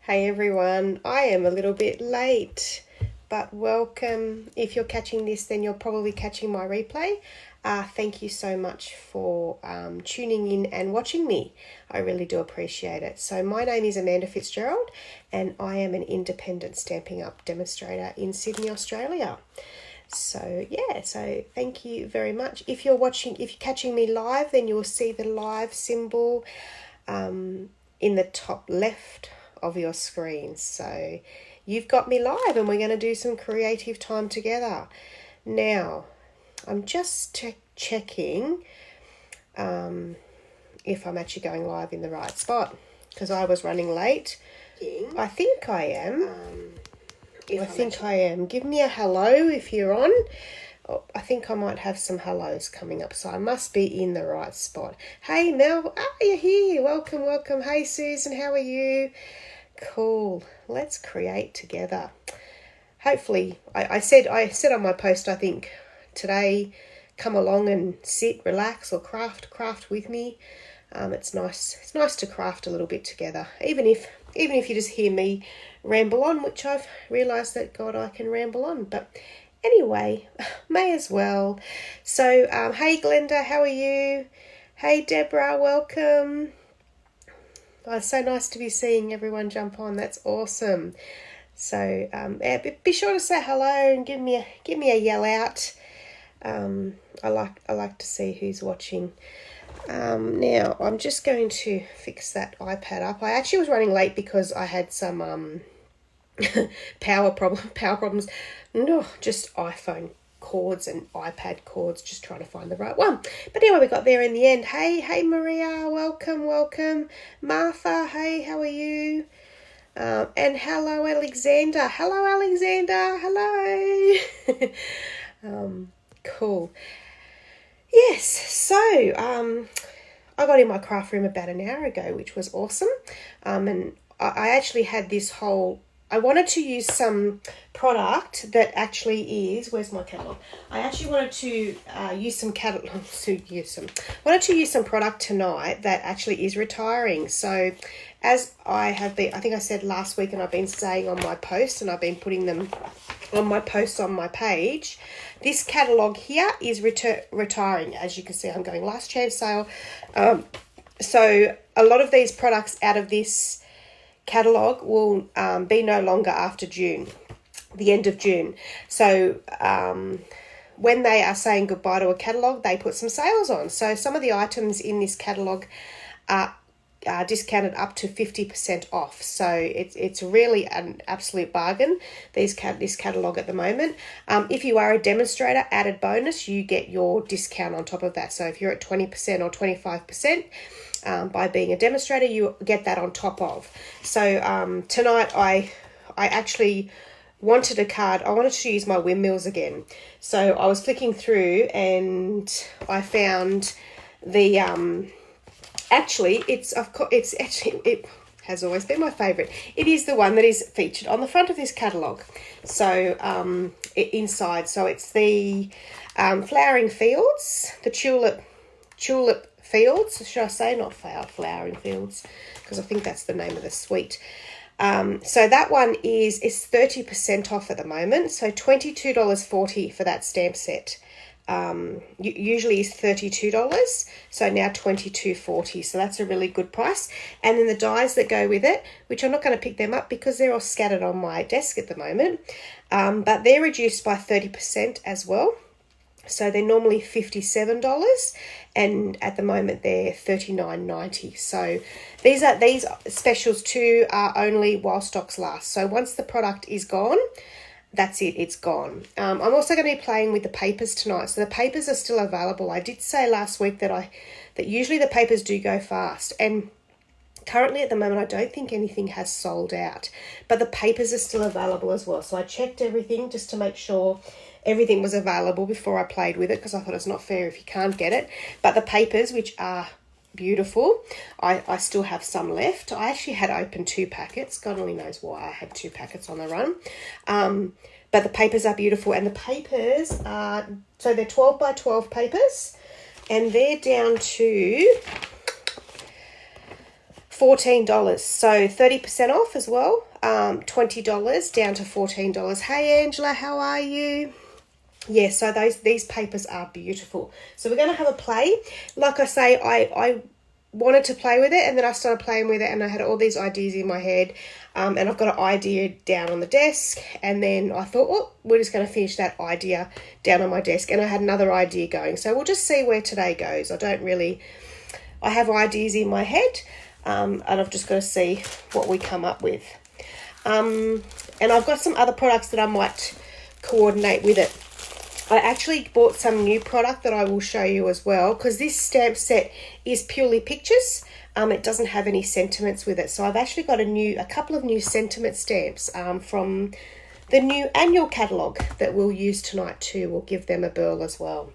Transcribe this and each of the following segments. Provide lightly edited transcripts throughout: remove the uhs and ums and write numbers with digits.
Hey everyone, I am a little bit late, but welcome. If you're catching this, then you're probably catching my replay. Thank you so much for tuning in and watching me. I really do appreciate it. So my name is Amanda Fitzgerald and I am an independent Stampin' Up demonstrator in Sydney, Australia. So thank you very much. If you're catching me live, then you'll see the live symbol in the top left of your screen. So you've got me live and we're going to do some creative time together. Now, I'm just checking if I'm actually going live in the right spot because I was running late. I think I am. I am. Give me a hello if you're on. Oh, I think I might have some hellos coming up, so I must be in the right spot. Hey Mel, you're here. Welcome. Hey Susan, how are you? Cool. Let's create together. Hopefully, I said on my post, I think today, come along and sit, relax, or craft with me. It's nice to craft a little bit together, even if you just hear me ramble on, which I've realised that God, I can ramble on, but anyway, may as well. So, hey Glenda, how are you? Hey Deborah, welcome. Oh, it's so nice to be seeing everyone jump on. That's awesome. So, be sure to say hello and give me a yell out. I like to see who's watching. Now I'm just going to fix that iPad up. I actually was running late because I had some power problems. No, just iPhone cords and iPad cords, just trying to find the right one. But anyway, we got there in the end. Hey Maria, welcome. Martha, hey, how are you? And hello Alexander. Cool. Yes, so I got in my craft room about an hour ago, which was awesome. And I actually had this whole, I wanted to use some product that actually is, where's my catalogue? I actually wanted to use some product tonight that actually is retiring. So as I think I said last week, and I've been saying on my post, and I've been putting them on my posts on my page, this catalogue here is retiring. As you can see, I'm going last chance sale. So a lot of these products out of this catalogue will be no longer after June, the end of June. So when they are saying goodbye to a catalogue, they put some sales on. So some of the items in this catalogue are discounted up to 50% off. So it's really an absolute bargain, this catalogue at the moment. If you are a demonstrator, added bonus, you get your discount on top of that. So if you're at 20% or 25%, by being a demonstrator, you get that on top of. So tonight I actually wanted a card. I wanted to use my windmills again. So I was flicking through and I found the it has always been my favourite. It is the one that is featured on the front of this catalogue. So inside, so it's the flowering fields, the tulip fields, should I say, not flowering fields, because I think that's the name of the suite. So that one is 30% off at the moment, so $22.40 for that stamp set. Usually is $32, so now $22.40, so that's a really good price. And then the dies that go with it, which I'm not going to pick them up because they're all scattered on my desk at the moment, but they're reduced by 30% as well. So they're normally $57, and at the moment they're $39.90. So these specials too are only while stocks last. So once the product is gone, that's it, it's gone. I'm also going to be playing with the papers tonight. So the papers are still available. I did say last week that usually the papers do go fast, and currently at the moment I don't think anything has sold out, but the papers are still available as well. So I checked everything just to make sure everything was available before I played with it, because I thought it's not fair if you can't get it. But the papers, which are beautiful, I still have some left. I actually had opened 2 packets. God only knows why I had 2 packets on the run. But the papers are beautiful, and the papers are, so they're 12 by 12 papers, and they're down to $14. So 30% off as well. $20 down to $14. Hey Angela, how are you? Yeah, so these papers are beautiful. So we're going to have a play. Like I say, I wanted to play with it, and then I started playing with it, and I had all these ideas in my head, and I've got an idea down on the desk, and then I thought, oh, we're just going to finish that idea down on my desk, and I had another idea going. So we'll just see where today goes. I have ideas in my head, and I've just got to see what we come up with. And I've got some other products that I might coordinate with it. I actually bought some new product that I will show you as well, because this stamp set is purely pictures. It doesn't have any sentiments with it. So I've actually got a couple of new sentiment stamps from the new annual catalogue that we'll use tonight too. We'll give them a burl as well.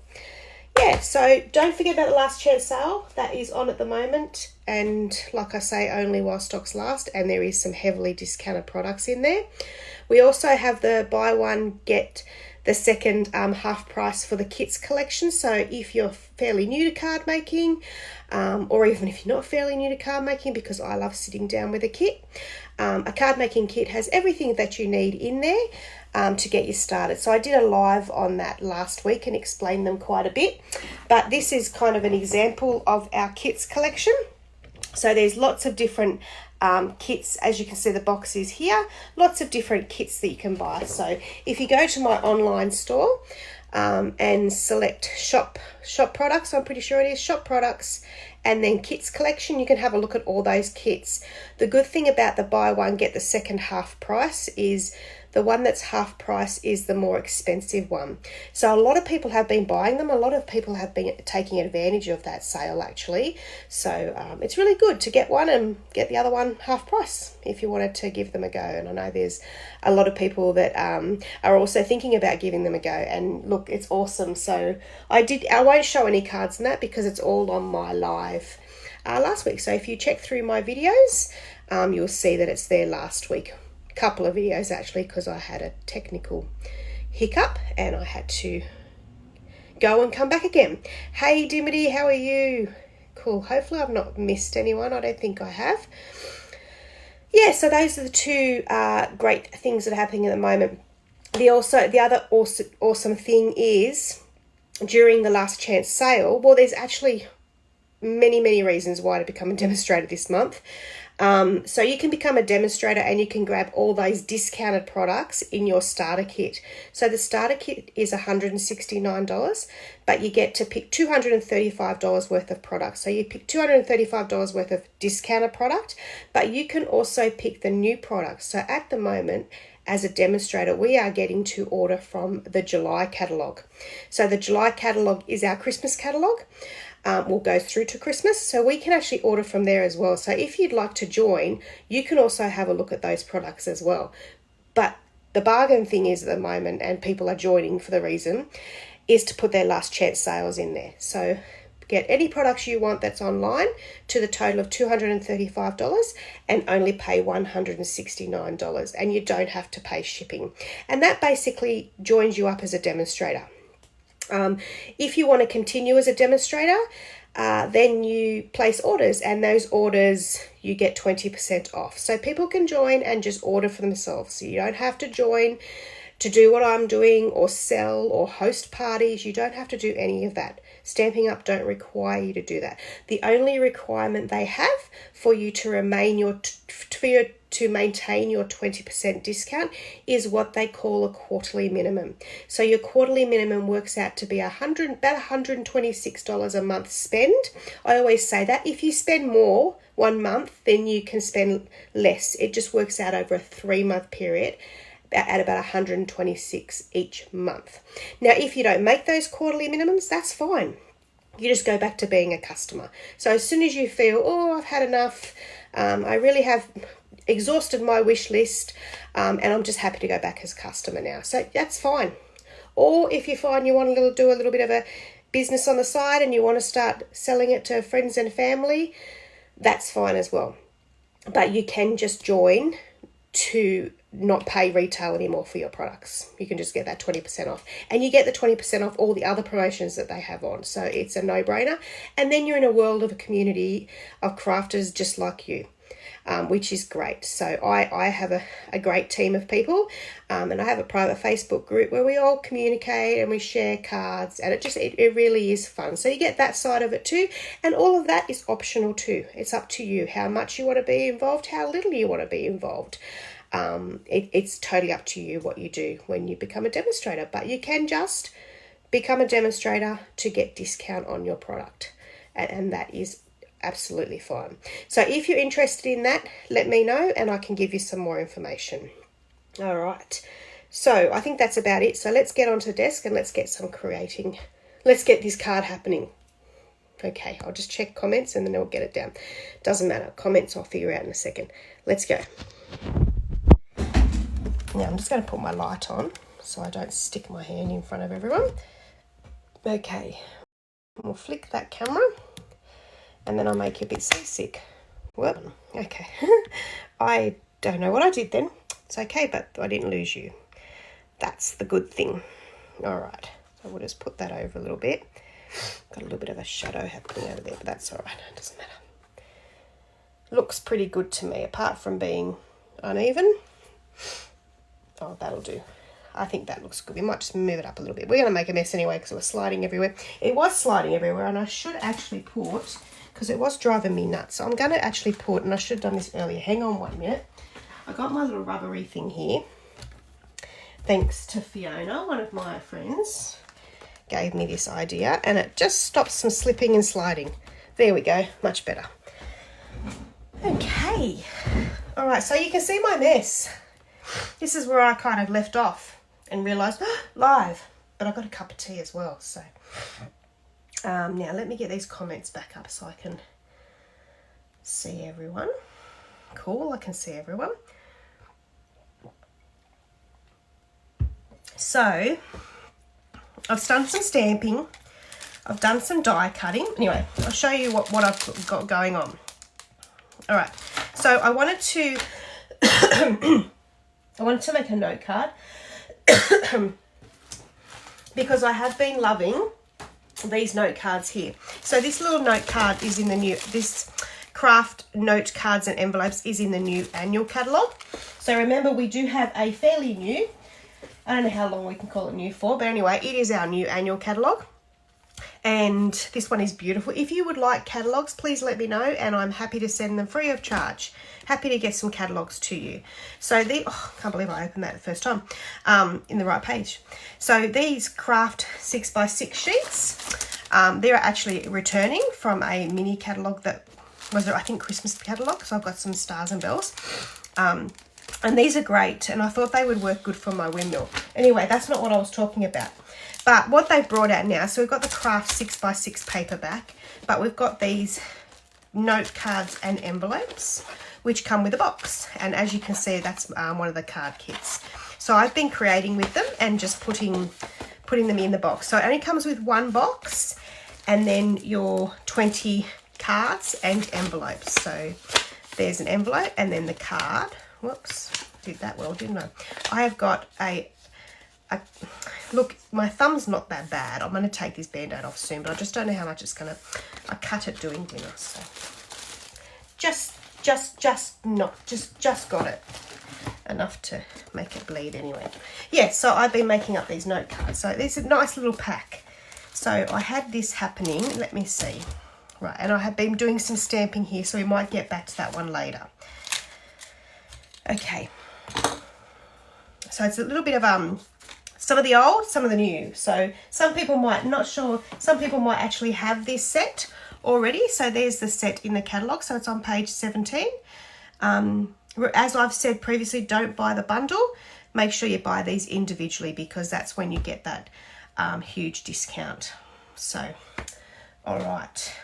Yeah, so don't forget about the last chance sale. That is on at the moment, and like I say, only while stocks last, and there is some heavily discounted products in there. We also have the buy one, get the second half price for the kits collection. So if you're fairly new to card making, or even if you're not fairly new to card making, because I love sitting down with a kit, a card making kit has everything that you need in there to get you started. So I did a live on that last week and explained them quite a bit, but this is kind of an example of our kits collection. So there's lots of different kits. As you can see, the box is here, lots of different kits that you can buy. So if you go to my online store and select shop products, I'm pretty sure it is shop products, and then kits collection, you can have a look at all those kits. The good thing about the buy one get the second half price is the one that's half price is the more expensive one. So a lot of people have been buying them. A lot of people have been taking advantage of that sale actually. So it's really good to get one and get the other one half price if you wanted to give them a go. And I know there's a lot of people that are also thinking about giving them a go. And look, it's awesome. So I won't show any cards in that because it's all on my live last week. So if you check through my videos, you'll see that it's there last week. Couple of videos actually, because I had a technical hiccup and I had to go and come back again. Hey Dimity, how are you? Cool. Hopefully I've not missed anyone. I don't think I have. Yeah, so those are the two great things that are happening at the moment. The other awesome thing is during the last chance sale, well, there's actually many reasons why to become a demonstrator this month. So you can become a demonstrator and you can grab all those discounted products in your starter kit. So the starter kit is $169, but you get to pick $235 worth of products. So you pick $235 worth of discounted product, but you can also pick the new products. So at the moment, as a demonstrator, we are getting to order from the July catalogue. So the July catalogue is our Christmas catalogue. Will go through to Christmas, so we can actually order from there as well. So if you'd like to join, you can also have a look at those products as well. But the bargain thing is at the moment, and people are joining for the reason, is to put their last chance sales in there. So get any products you want that's online to the total of $235 and only pay $169, and you don't have to pay shipping. And that basically joins you up as a demonstrator. If you want to continue as a demonstrator, then you place orders, and those orders you get 20% off. So people can join and just order for themselves. So you don't have to join to do what I'm doing or sell or host parties. You don't have to do any of that. Stampin' Up don't require you to do that. The only requirement they have for you to maintain your 20% discount is what they call a quarterly minimum. So your quarterly minimum works out to be about $126 a month spend. I always say that if you spend more 1 month, then you can spend less. It just works out over a 3-month period at about $126 each month. Now, if you don't make those quarterly minimums, that's fine. You just go back to being a customer. So as soon as you feel, oh, I've had enough, I really have exhausted my wish list, and I'm just happy to go back as a customer now. So that's fine. Or if you find you want to do a little bit of a business on the side and you want to start selling it to friends and family, that's fine as well. But you can just join to not pay retail anymore for your products. You can just get that 20% off, and you get the 20% off all the other promotions that they have on. So it's a no-brainer. And then you're in a world of a community of crafters just like you. which is great. So I have a great team of people, and I have a private Facebook group where we all communicate and we share cards, and it really is fun. So you get that side of it too, and all of that is optional too. It's up to you how much you want to be involved, how little you want to be involved. It's totally up to you what you do when you become a demonstrator, but you can just become a demonstrator to get discount on your product, and that is absolutely fine. So if you're interested in that, let me know and I can give you some more information. All right, so I think that's about it. So let's get onto the desk and let's get some creating. Let's get this card happening. Okay, I'll just check comments and then I'll get it down. Doesn't matter, comments I'll figure out in a second. Let's go. Now I'm just going to put my light on so I don't stick my hand in front of everyone. Okay, we'll flick that camera and then I'll make you a bit seasick. Well, okay. I don't know what I did then. It's okay, but I didn't lose you. That's the good thing. All right, so we'll just put that over a little bit. Got a little bit of a shadow happening over there, but that's all right. It doesn't matter. Looks pretty good to me, apart from being uneven. Oh, that'll do. I think that looks good. We might just move it up a little bit. We're going to make a mess anyway because it was sliding everywhere. It was sliding everywhere, and I should actually put, because it was driving me nuts. So I'm going to actually put, and I should have done this earlier. Hang on 1 minute. I got my little rubbery thing here. Thanks to Fiona, one of my friends, gave me this idea, and it just stops some slipping and sliding. There we go. Much better. Okay. All right, so you can see my mess. This is where I kind of left off and realised, live, but I've got a cup of tea as well. So now let me get these comments back up so I can see everyone. Cool, I can see everyone. So I've done some stamping. I've done some die cutting. Anyway, I'll show you what I've got going on. All right, so I wanted to make a note card because I have been loving these note cards here. So this little note card is in the new, this craft note cards and envelopes is in the new annual catalogue. So remember, we do have a fairly new, I don't know how long we can call it new for, but anyway, it is our new annual catalogue. And this one is beautiful. If you would like catalogues, please let me know and I'm happy to send them free of charge. Happy to get some catalogues to you. So I can't believe I opened that the first time, in the right page. So these craft 6x6 sheets, they're actually returning from a mini catalogue that was, I think, Christmas catalogue. So I've got some stars and bells. And these are great, and I thought they would work good for my windmill. Anyway, that's not what I was talking about. But what they've brought out now, so we've got the craft 6x6 paperback, but we've got these note cards and envelopes, which come with a box. And as you can see, that's one of the card kits. So I've been creating with them and just putting them in the box. So it only comes with one box and then your 20 cards and envelopes. So there's an envelope and then the card. Whoops, did that well, didn't I? I have got look, my thumb's not that bad. I'm going to take this band-aid off soon, but I just don't know how much it's going to, I cut it doing dinner, so just got it enough to make it bleed anyway. Yeah, so I've been making up these note cards. So this is a nice little pack. So I had this happening, let me see. Right, and I have been doing some stamping here, so we might get back to that one later. Okay, so it's a little bit of some of the old, some of the new. So some people might, not sure, some people might actually have this set already. So there's the set in the catalogue. So it's on page 17. As I've said previously, don't buy the bundle. Make sure you buy these individually because that's when you get that huge discount. So, all right.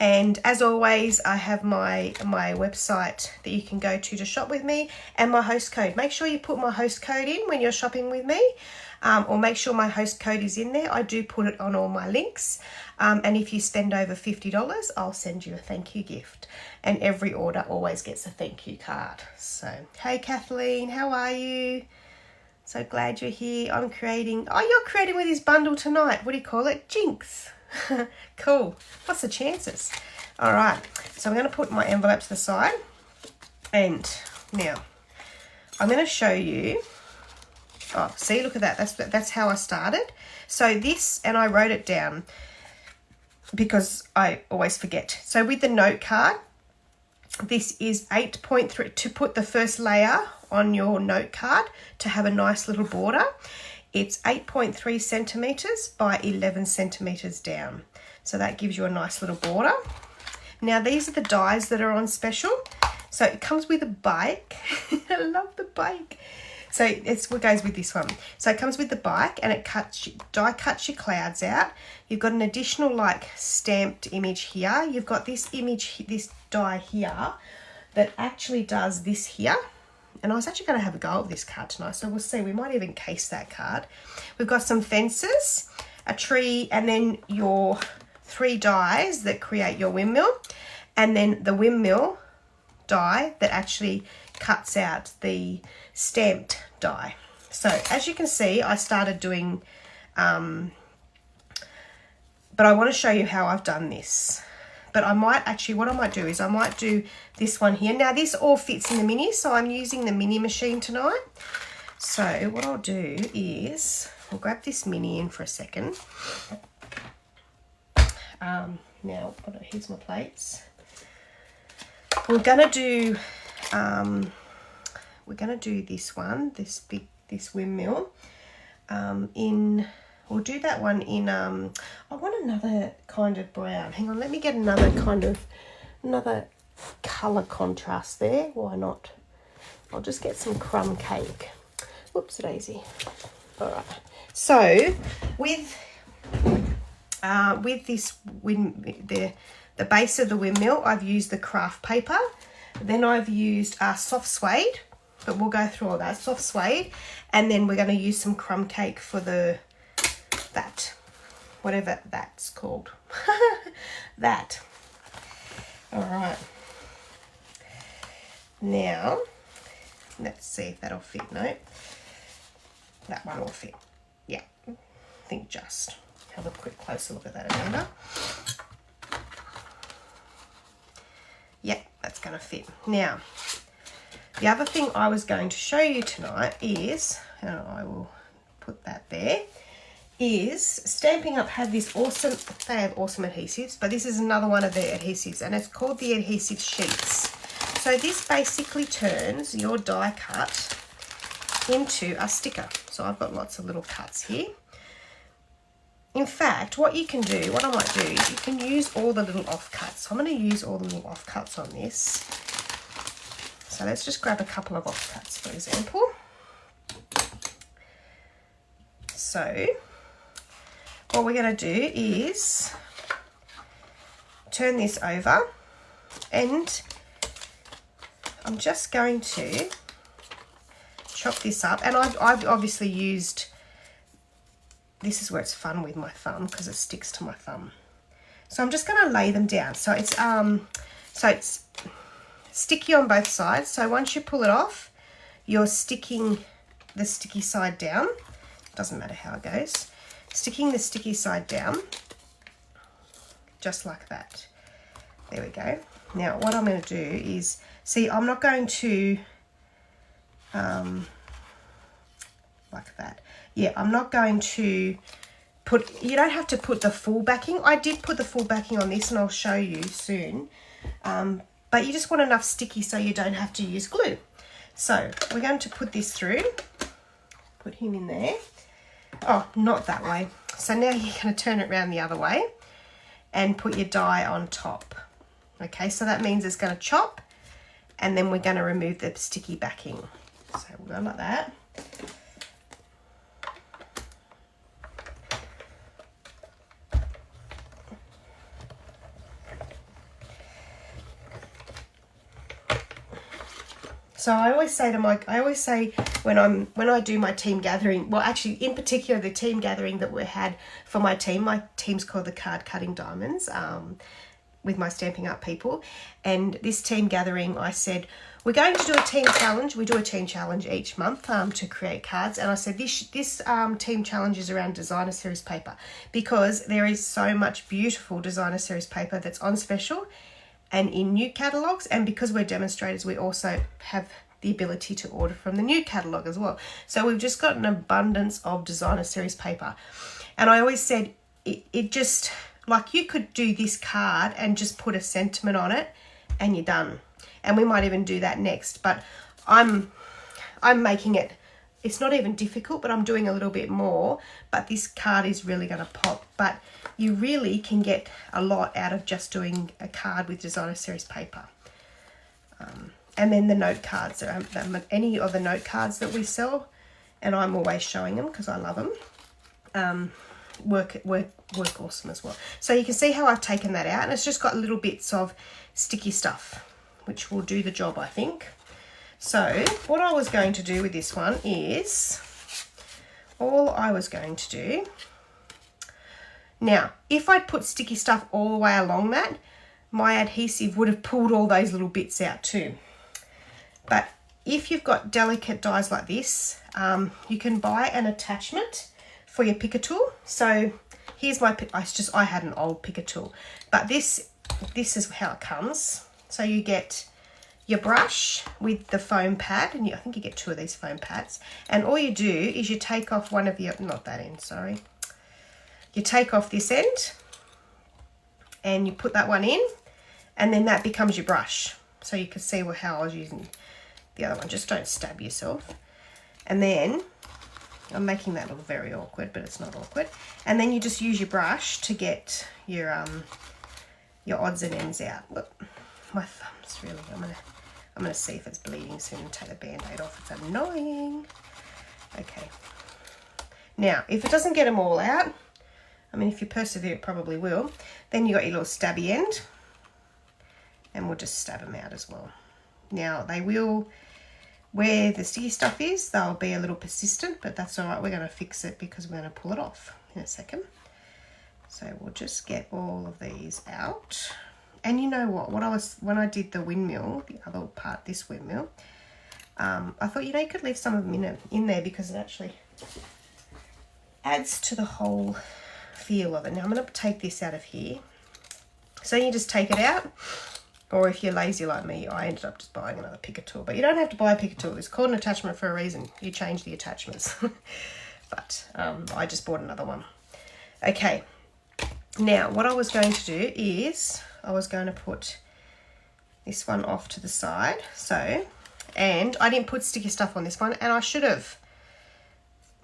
And as always, I have my website that you can go to shop with me and my host code. Make sure you put my host code in when you're shopping with me, or make sure my host code is in there. I do put it on all my links. And if you spend over $50, I'll send you a thank you gift. And every order always gets a thank you card. So, hey Kathleen, how are you? So glad you're here. I'm creating, you're creating with this bundle tonight. What do you call it? Jinx. Cool. What's the chances? All right. So I'm going to put my envelope to the side, and now I'm going to show you. Oh, see, look at that. That's how I started. So this, and I wrote it down because I always forget. So with the note card, this is 8.3 to put the first layer on your note card to have a nice little border. It's 8.3 centimeters by 11 centimeters down. So that gives you a nice little border. Now these are the dies that are on special. So it comes with a bike. I love the bike. So it's what goes with this one. So it comes with the bike, and it die cuts your clouds out. You've got an additional like stamped image here. You've got this image, this die here that actually does this here. And I was actually going to have a go at this card tonight, so we'll see. We might even case that card. We've got some fences, a tree, and then your 3 dies that create your windmill, and then the windmill die that actually cuts out the stamped die. So as you can see, I started doing, but I want to show you how I've done this. But I might actually, what I might do is I might do this one here. Now this all fits in the mini, so I'm using the mini machine tonight. So what I'll do is, I'll grab this mini in for a second. Now, here's my plates. We're gonna do this one, this windmill. We'll do that one in, I want another kind of brown. Hang on, let me get another colour contrast there. Why not? I'll just get some crumb cake. Whoops, daisy. All right. So with this the base of the windmill, I've used the craft paper. Then I've used soft suede, but we'll go through all that. Soft suede, and then we're going to use some crumb cake for whatever that's called. That. All right. Now, let's see if that'll fit. No, that one will fit. Yeah, I think just. Have a quick closer look at that agenda. Yeah, that's going to fit. Now, the other thing I was going to show you tonight is, and I will put that there, is Stampin' Up! Have this awesome, they have awesome adhesives, but this is another one of their adhesives, and it's called the adhesive sheets. So this basically turns your die cut into a sticker. So I've got lots of little cuts here. In fact, what you can do, what I might do, is you can use all the little offcuts. So I'm going to use all the little offcuts on this. So let's just grab a couple of offcuts, for example. So what we're going to do is turn this over, and I'm just going to chop this up. And I've obviously used, this is where it's fun with my thumb because it sticks to my thumb. So I'm just going to lay them down. So it's sticky on both sides. So once you pull it off, you're sticking the sticky side down. Doesn't matter how it goes. Sticking the sticky side down, just like that. There we go. Now what I'm going to do is, see, I'm not going to, like that. Yeah, I'm not going to put, you don't have to put the full backing. I did put the full backing on this, and I'll show you soon. But you just want enough sticky so you don't have to use glue. So we're going to put this through, put him in there. Oh, not that way. So now you're going to turn it around the other way and put your die on top. Okay, so that means it's going to chop, and then we're going to remove the sticky backing. So we'll go like that. So I always say when I do my team gathering, well, actually in particular the team gathering that we had for my team's called the Card Cutting Diamonds, with my Stampin' Up! People, and this team gathering, I said, we're going to do a team challenge. We do a team challenge each month to create cards, and I said this team challenge is around designer series paper, because there is so much beautiful designer series paper that's on special, and in new catalogues. And because we're demonstrators, we also have the ability to order from the new catalogue as well. So we've just got an abundance of designer series paper. And I always said it just, like, you could do this card and just put a sentiment on it and you're done. And we might even do that next, but I'm making it, it's not even difficult, but I'm doing a little bit more. But this card is really going to pop. But you really can get a lot out of just doing a card with designer series paper. And then the note cards, any of the note cards that we sell, and I'm always showing them because I love them, work awesome as well. So you can see how I've taken that out, and it's just got little bits of sticky stuff, which will do the job, I think. So what I was going to do with this one is, all I was going to do, now, if I'd put sticky stuff all the way along that, my adhesive would have pulled all those little bits out too. But if you've got delicate dies like this, you can buy an attachment for your picker tool. So here's my, I had an old picker tool, but this is how it comes. So you get your brush with the foam pad, and I think you get 2 of these foam pads. And all you do is you take off one of your, not that end, sorry. You take off this end and you put that one in, and then that becomes your brush. So you can see how I was using the other one. Just don't stab yourself. And then I'm making that look very awkward, but it's not awkward. And then you just use your brush to get your odds and ends out. Look, my thumb's really, I'm gonna see if it's bleeding soon and take the band-aid off. It's annoying. Okay. Now, if it doesn't get them all out, I mean, if you persevere, it probably will. Then you got your little stabby end, and we'll just stab them out as well. Now, they will, where the sticky stuff is, they'll be a little persistent, but that's all right. We're going to fix it because we're going to pull it off in a second. So we'll just get all of these out. And you know what? When I did the windmill, the other part, this windmill, I thought, you know, you could leave some of them in there because it actually adds to the whole feel of it. Now I'm going to take this out of here. So you just take it out, or if you're lazy like me, I ended up just buying another picker tool. But you don't have to buy a picker tool. It's called an attachment for a reason. You change the attachments. But I just bought another one. Okay. Now what I was going to do is I was going to put this one off to the side. So, and I didn't put sticky stuff on this one, and I should have.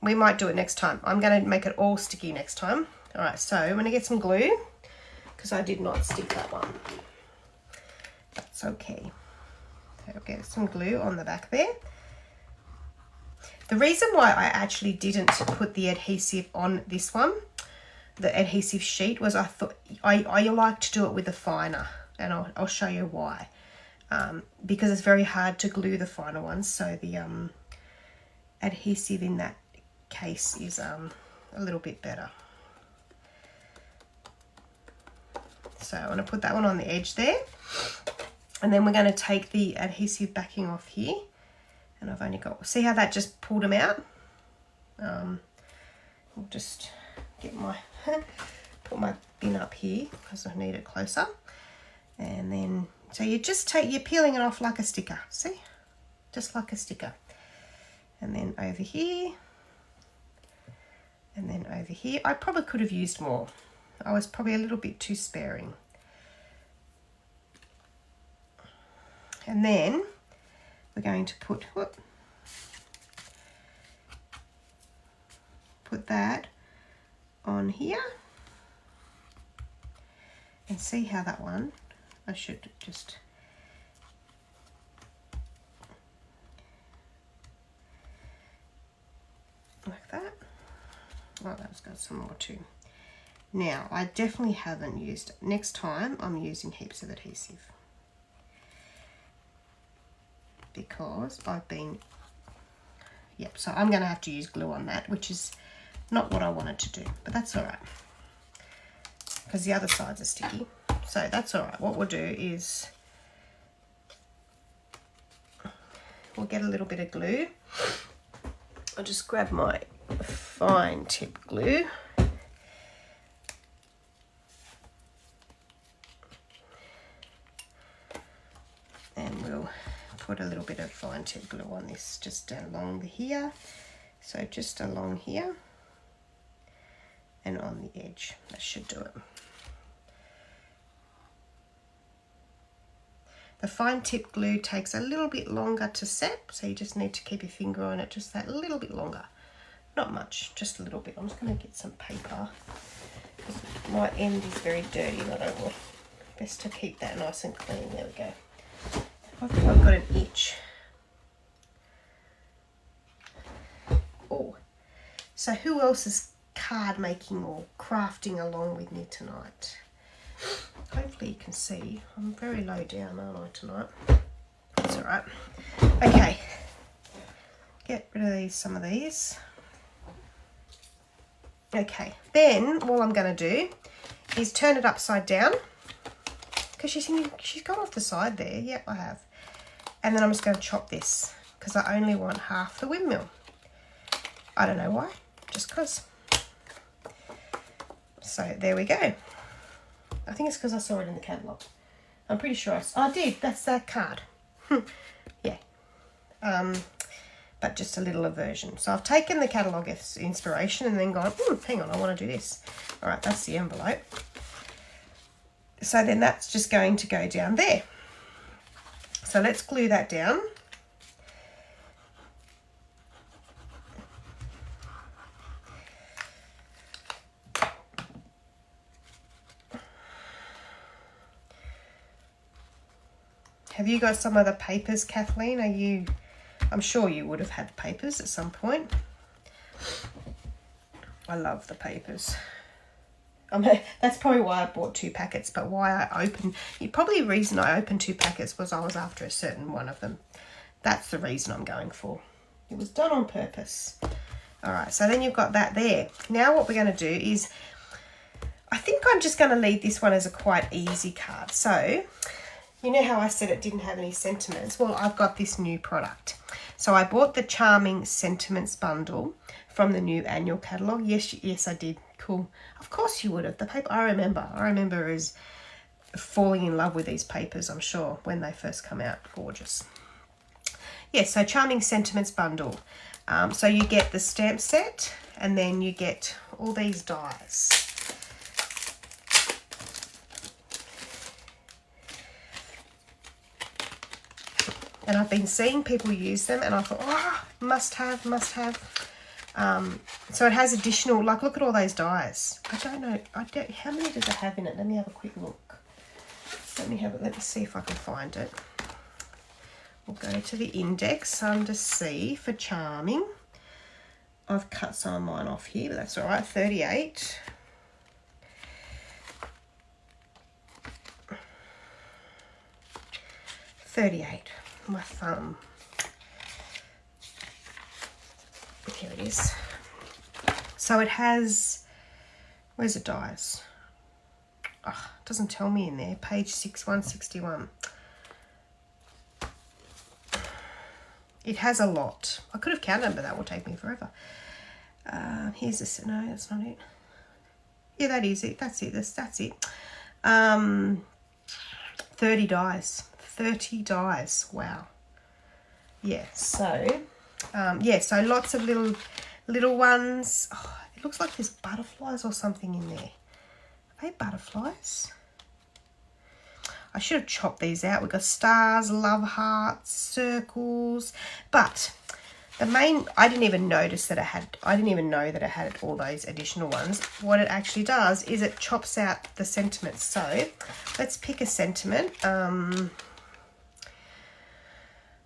We might do it next time. I'm going to make it all sticky next time. All right, so I'm going to get some glue because I did not stick that one. That's okay. So I'll get some glue on the back there. The reason why I actually didn't put the adhesive on this one, the adhesive sheet, was I thought I like to do it with a finer, and I'll show you why. Because it's very hard to glue the finer ones, so the adhesive in that case is a little bit better. So I'm going to put that one on the edge there, and then we're going to take the adhesive backing off here, and I've only got, see how that just pulled them out? I'll just get my put my bin up here because I need it closer, and then so you just you're peeling it off like a sticker, see, just like a sticker, and then over here. And then over here, I probably could have used more. I was probably a little bit too sparing. And then we're going to put that on here. And see how that one, I should just like that. Oh, that's got some more too. Now, I definitely haven't used, next time I'm using heaps of adhesive. Because I've been, yep, so I'm going to have to use glue on that, which is not what I wanted to do, but that's all right. Because the other sides are sticky, so that's all right. What we'll do is, we'll get a little bit of glue. I'll just grab my fine tip glue. And we'll put a little bit of fine tip glue on this just along here. So just along here and on the edge. That should do it. The fine tip glue takes a little bit longer to set, so you just need to keep your finger on it just that little bit longer. Not much, just a little bit. I'm just going to get some paper. My end is very dirty, and I don't want. Best to keep that nice and clean. There we go. I've got an itch. Oh, so who else is card making or crafting along with me tonight? Hopefully you can see. I'm very low down, aren't I, tonight? That's all right. Okay, get rid of some of these. Okay, then all I'm going to do is turn it upside down, because she's gone off the side there. Yep, I have. And then I'm just going to chop this, because I only want half the windmill. I don't know why, just because. So there we go. I think it's because I saw it in the catalogue. I'm pretty sure I did. That's that card. Yeah. But just a little aversion. So I've taken the catalogue as inspiration and then gone, hang on, I want to do this. All right, that's the envelope. So then that's just going to go down there. So let's glue that down. Have you got some other papers, Kathleen? I'm sure you would have had papers at some point. I love the papers. That's probably why I bought 2 packets, but probably the reason I opened 2 packets was I was after a certain one of them. That's the reason I'm going for. It was done on purpose. All right, so then you've got that there. Now what we're going to do is, I think I'm just going to leave this one as a quite easy card. So, you know how I said it didn't have any sentiments? Well, I've got this new product. So I bought the Charming Sentiments bundle from the new annual catalogue. Yes, I did. Cool. Of course you would have. The paper, I remember is falling in love with these papers, I'm sure, when they first come out. Gorgeous. Yes, so Charming Sentiments bundle. So you get the stamp set, and then you get all these dies. And I've been seeing people use them, and I thought, oh, must have. So it has additional, like, look at all those dies. I don't know, how many does it have in it? Let me have a quick look. Let me see if I can find it. We'll go to the index under C for Charming. I've cut some of mine off here, but that's all right, 38. My thumb. Here it is. So it has, where's the dies? Oh, it doesn't tell me in there. Page 161. It has a lot. I could have counted them, but that will take me forever. Here's this. No, that's not it. Yeah, that is it. That's it. That's it. 30 dies. 30 dies. Wow. Yeah. So, so lots of little ones. Oh, it looks like there's butterflies or something in there. Are they butterflies? I should have chopped these out. We've got stars, love hearts, circles. But the main, I didn't even know that it had all those additional ones. What it actually does is it chops out the sentiments. So let's pick a sentiment.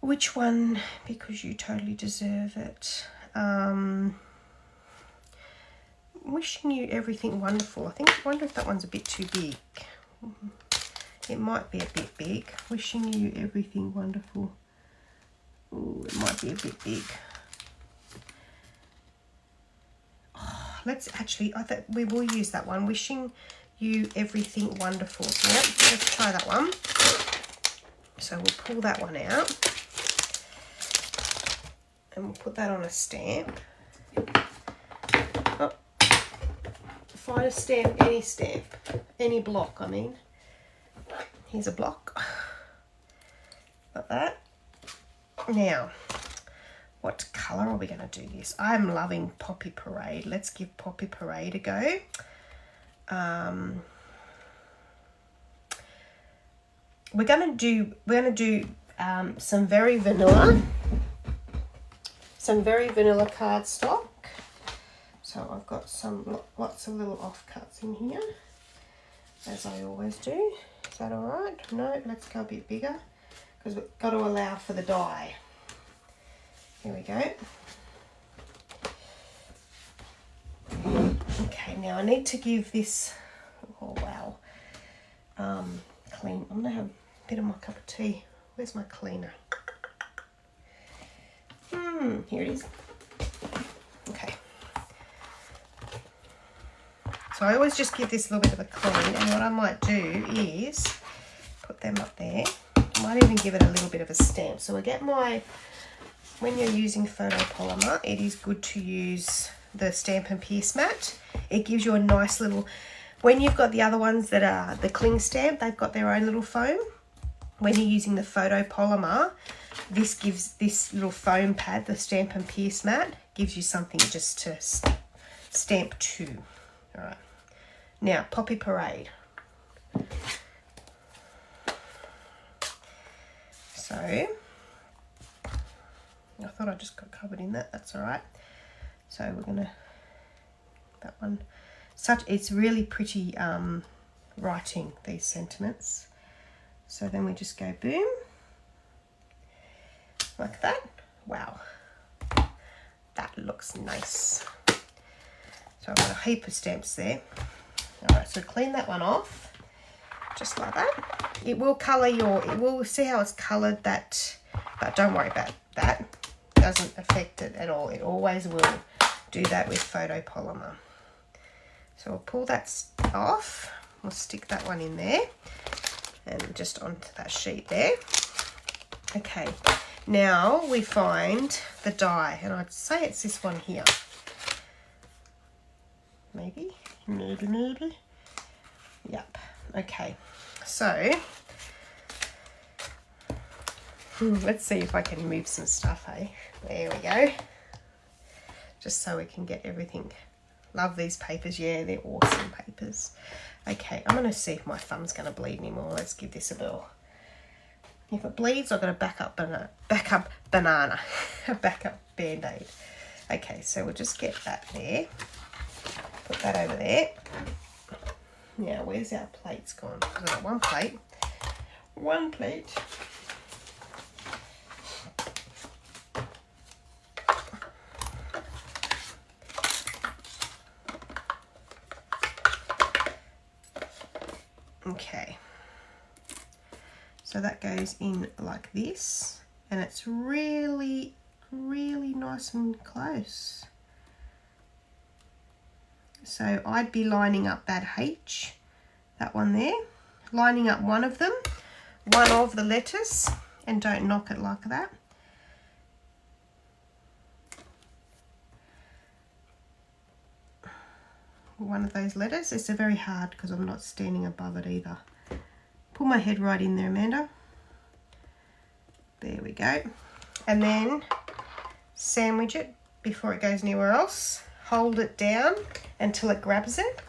Which one? Because you totally deserve it. Wishing you everything wonderful. I wonder if that one's a bit too big. It might be a bit big. Wishing you everything wonderful. Ooh, it might be a bit big. Oh, let's actually, I thought we will use that one. Wishing you everything wonderful. Yep, let's try that one. So we'll pull that one out. And we'll put that on a stamp. Oh. Find a stamp, any block, I mean. Here's a block. like that. Now, what colour are we going to do this? I'm loving Poppy Parade. Let's give Poppy Parade a go. We're going to do some very vanilla cardstock. So I've got lots of little offcuts in here, as I always do. Is that all right? No, let's go a bit bigger because we've got to allow for the dye. Here we go. Okay, now I need to give this, oh wow, clean. I'm going to have a bit of my cup of tea. Where's my cleaner? Here it is. Okay. So I always just give this a little bit of a clean, and what I might do is put them up there. I might even give it a little bit of a stamp. So I get my, when you're using photopolymer, it is good to use the Stampin' Pierce mat. It gives you a nice little, when you've got the other ones that are the cling stamp, they've got their own little foam. When you're using the photopolymer, this gives this little foam pad, the Stampin' Pierce mat, gives you something just to stamp to. All right. Now, Poppy Parade. So, I thought I just got covered in that. That's all right. So we're gonna, that one, it's really pretty writing these sentiments. So then we just go boom, like that. Wow, that looks nice. So I've got a heap of stamps there. All right, so clean that one off, just like that. It will colour it will see how it's coloured that, but don't worry about that. It doesn't affect it at all. It always will do that with photopolymer. So we'll pull that off. We'll stick that one in there and just onto that sheet there. Okay, now we find the die, and I'd say it's this one here. Maybe. Yep. Okay. So let's see if I can move some stuff, eh? There we go. Just so we can get everything. Love these papers. Yeah, they're awesome papers. Okay, I'm going to see if my thumb's going to bleed anymore. Let's give this a go. If it bleeds, I've got a backup banana, a backup Band-Aid. Okay, so we'll just get that there. Put that over there. Now, where's our plates gone? I've got one plate. One plate. Okay, so that goes in like this, and it's really, really nice and close. So I'd be lining up that H, that one there, lining up one of them, one of the letters, and don't knock it like that. One of those letters. It's very hard because I'm not standing above it either. Pull my head right in there, Amanda. There we go. And then sandwich it before it goes anywhere else. Hold it down until it grabs it,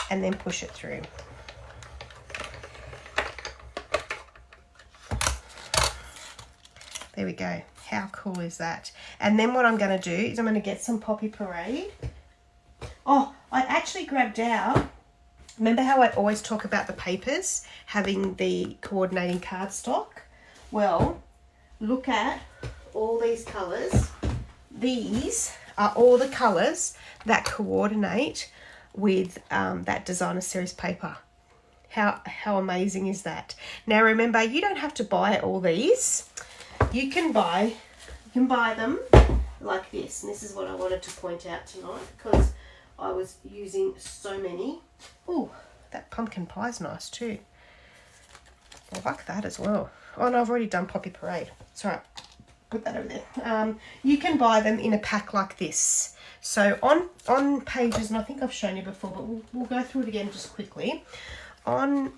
and then push it through. There we go. How cool is that? And then what I'm going to do is I'm going to get some Poppy Parade. Oh, I actually grabbed out, remember how I always talk about the papers having the coordinating cardstock? Well, look at all these colours. These are all the colours that coordinate with that designer series paper. How amazing is that? Now remember, you don't have to buy all these. You can buy them like this. And this is what I wanted to point out tonight, because I was using so many. Oh, that pumpkin pie's nice too. I like that as well. Oh no, I've already done Poppy Parade. It's all right. Put that over there. You can buy them in a pack like this. So on pages, and I think I've shown you before, but we'll go through it again just quickly. On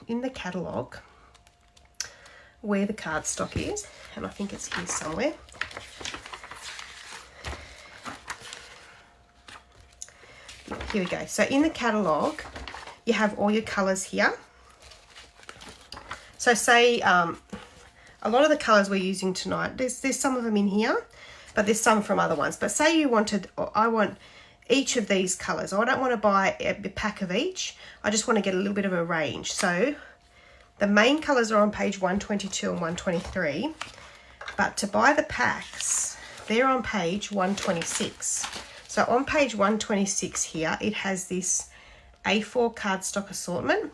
in the catalogue, where the cardstock is, and I think it's here somewhere. Here we go. So in the catalogue, you have all your colours here. So say a lot of the colours we're using tonight, there's some of them in here, but there's some from other ones. But say you wanted, I want each of these colours. I don't want to buy a pack of each. I just want to get a little bit of a range. So the main colours are on page 122 and 123. But to buy the packs, they're on page 126. So on page 126 here, it has this A4 cardstock assortment,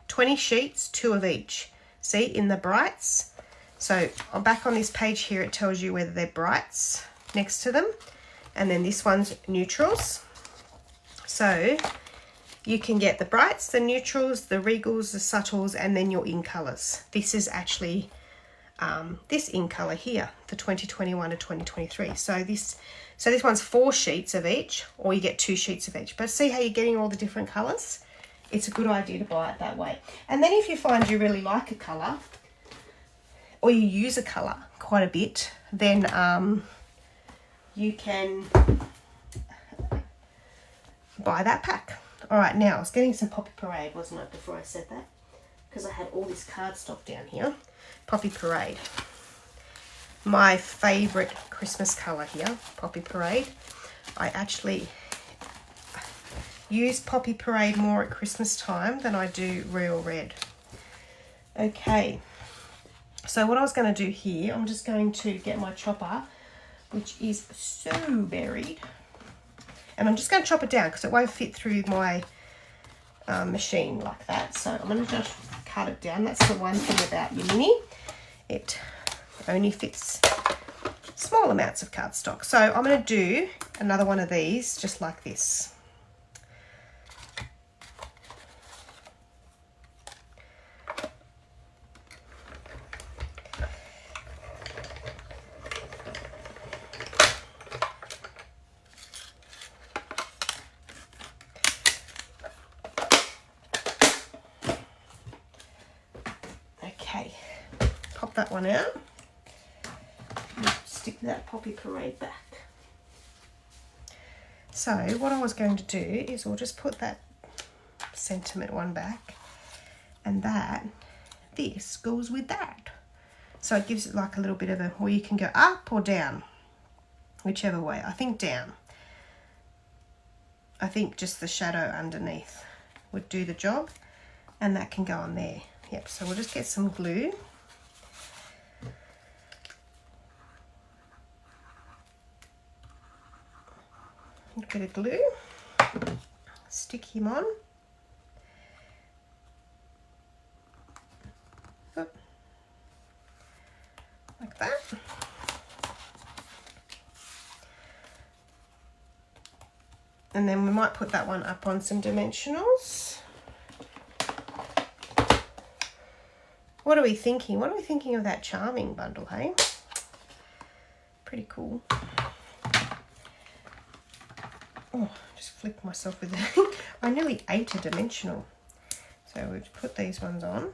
20 sheets, 2 of each. See, in the brights. So back on this page here, it tells you whether they're brights next to them. And then this one's neutrals. So you can get the brights, the neutrals, the regals, the subtles, and then your in colours. This is actually this in colour here, the 2021 to 2023. So this one's 4 sheets of each, or you get 2 sheets of each. But see how you're getting all the different colours? It's a good idea to buy it that way. And then if you find you really like a colour, or you use a colour quite a bit, then you can buy that pack. All right, now I was getting some Poppy Parade, wasn't it, before I said that? Because I had all this cardstock down here. Poppy Parade. My favourite Christmas colour here, Poppy Parade. I actually use Poppy Parade more at Christmas time than I do Real Red. Okay, so what I was going to do here, I'm just going to get my chopper, which is so buried, and I'm just going to chop it down because it won't fit through my machine like that. So I'm going to just cut it down. That's the one thing about your mini. It only fits small amounts of cardstock. So I'm going to do another one of these just like this. That one out. Stick that Poppy Parade back. So what I was going to do is we'll just put that sentiment one back, and this goes with that. So it gives it like a little bit of a, or you can go up or down, whichever way. I think down. I think just the shadow underneath would do the job, and that can go on there. Yep, so we'll just get some glue. A bit of glue, stick him on. Oh, like that. And then we might put that one up on some dimensionals. What are we thinking? What are we thinking of that charming bundle, hey? Pretty cool. Oh, just flipped myself with that. I nearly ate a dimensional. So we'll put these ones on.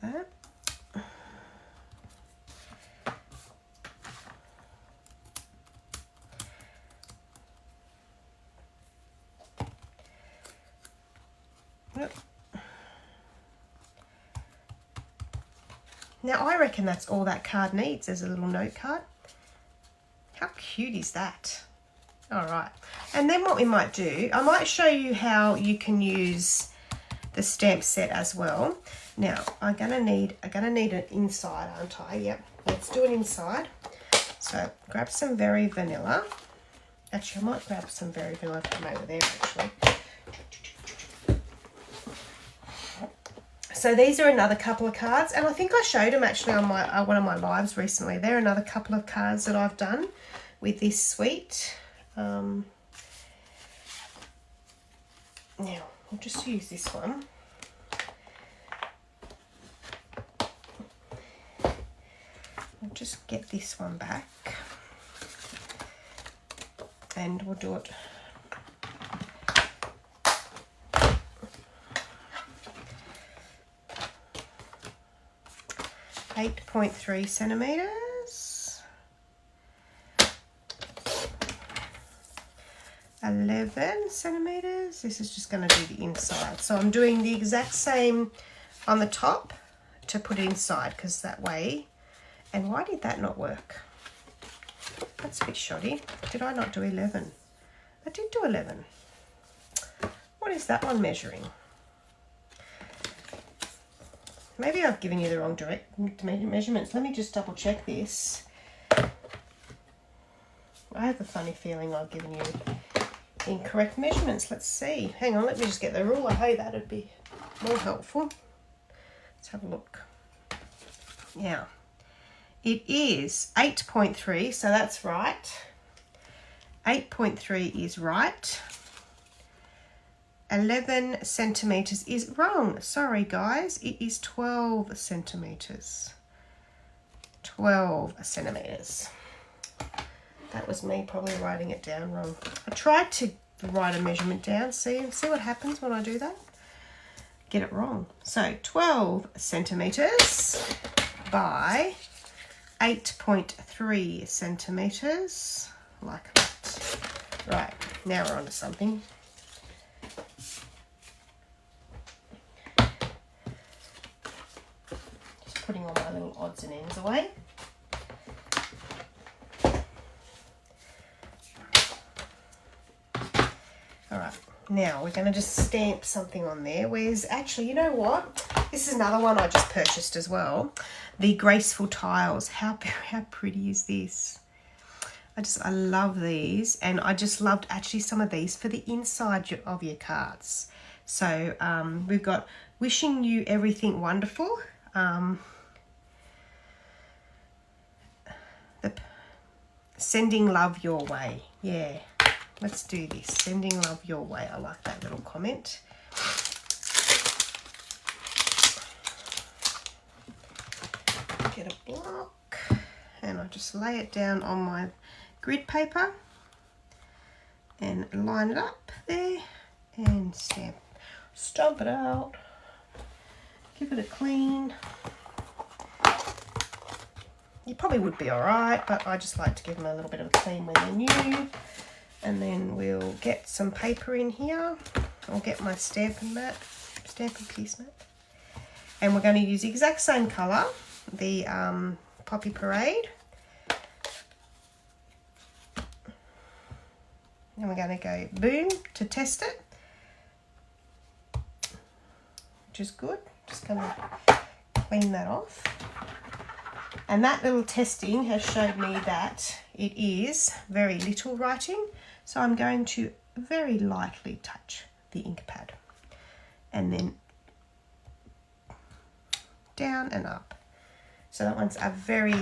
That. Yep. Now I reckon that's all that card needs as a little note card. How cute is that? All right, and then what we might do, I might show you how you can use the stamp set as well. Now I'm gonna need an inside, aren't I? Yep, let's do an inside. So grab some Very Vanilla. Actually, I might grab some Very Vanilla from over there actually. So these are another couple of cards, and I think I showed them actually on my one of my lives recently. They're another couple of cards that I've done with this suite. Now we'll just use this one. We'll just get this one back, and we'll do it. 8.3 centimeters, 11 centimeters. This is just going to do the inside. So I'm doing the exact same on the top to put it inside, because that way. And why did that not work? That's a bit shoddy. Did I not do 11? I did do 11. What is that one measuring? Maybe I've given you the wrong direct measurements. Let me just double check this. I have a funny feeling I've given you incorrect measurements. Let's see. Hang on, let me just get the ruler. Hey, that'd be more helpful. Let's have a look. Yeah. It is 8.3, so that's right. 8.3 is right. 11 centimeters is wrong. Sorry, guys. It is 12 centimeters. 12 centimeters. That was me probably writing it down wrong. I tried to write a measurement down. See what happens when I do that? Get it wrong. So 12 centimeters by 8.3 centimeters, like that. Right, now we're on to something. Just putting all my little odds and ends away. All right, now we're going to just stamp something on there. Where's actually, you know what? This is another one I just purchased as well. The graceful tiles. How pretty is this? I love these, and I just loved actually some of these for the inside of your cards. So we've got wishing you everything wonderful. Sending love your way. Yeah, let's do this. Sending love your way. I like that little comment. Get a block and I just lay it down on my grid paper and line it up there and stomp it out. Give it a clean. You probably would be all right, but I just like to give them a little bit of a clean when they're new. And then we'll get some paper in here. I'll get my Stampin' piece mat. And we're going to use the exact same colour, the Poppy Parade. And we're going to go boom to test it, which is good. Just going to clean that off. And that little testing has showed me that it is very little writing. So I'm going to very lightly touch the ink pad and then down and up. So that one's a very,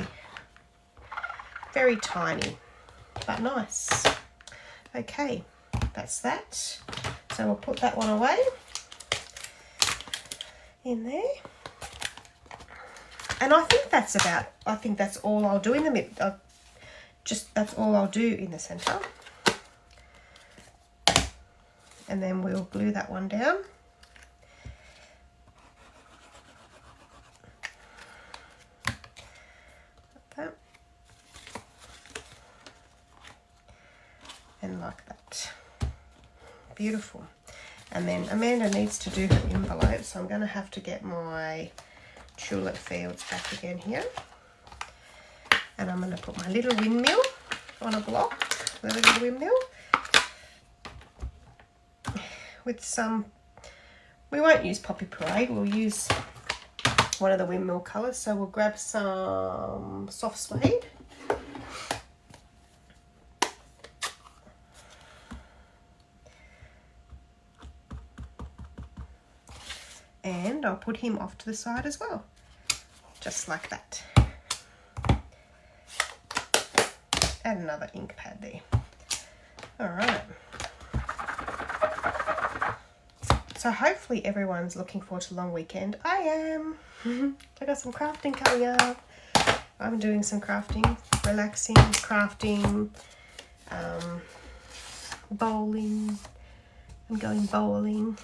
very tiny, but nice. Okay, that's that. So we'll put that one away in there. And I think that's all I'll do in the middle. That's all I'll do in the center. And then we'll glue that one down. Like that. And like that. Beautiful. And then Amanda needs to do her envelope, so I'm going to have to get my Tulip fields back again here. And I'm going to put my little windmill on a block, the little windmill. With some, we won't use Poppy Parade, we'll use one of the windmill colours. So we'll grab some soft suede. And I'll put him off to the side as well, just like that. Add another ink pad there. All right. So hopefully everyone's looking forward to the long weekend. I am. I got some crafting coming up. I'm doing some crafting, relaxing, crafting, bowling. I'm going bowling.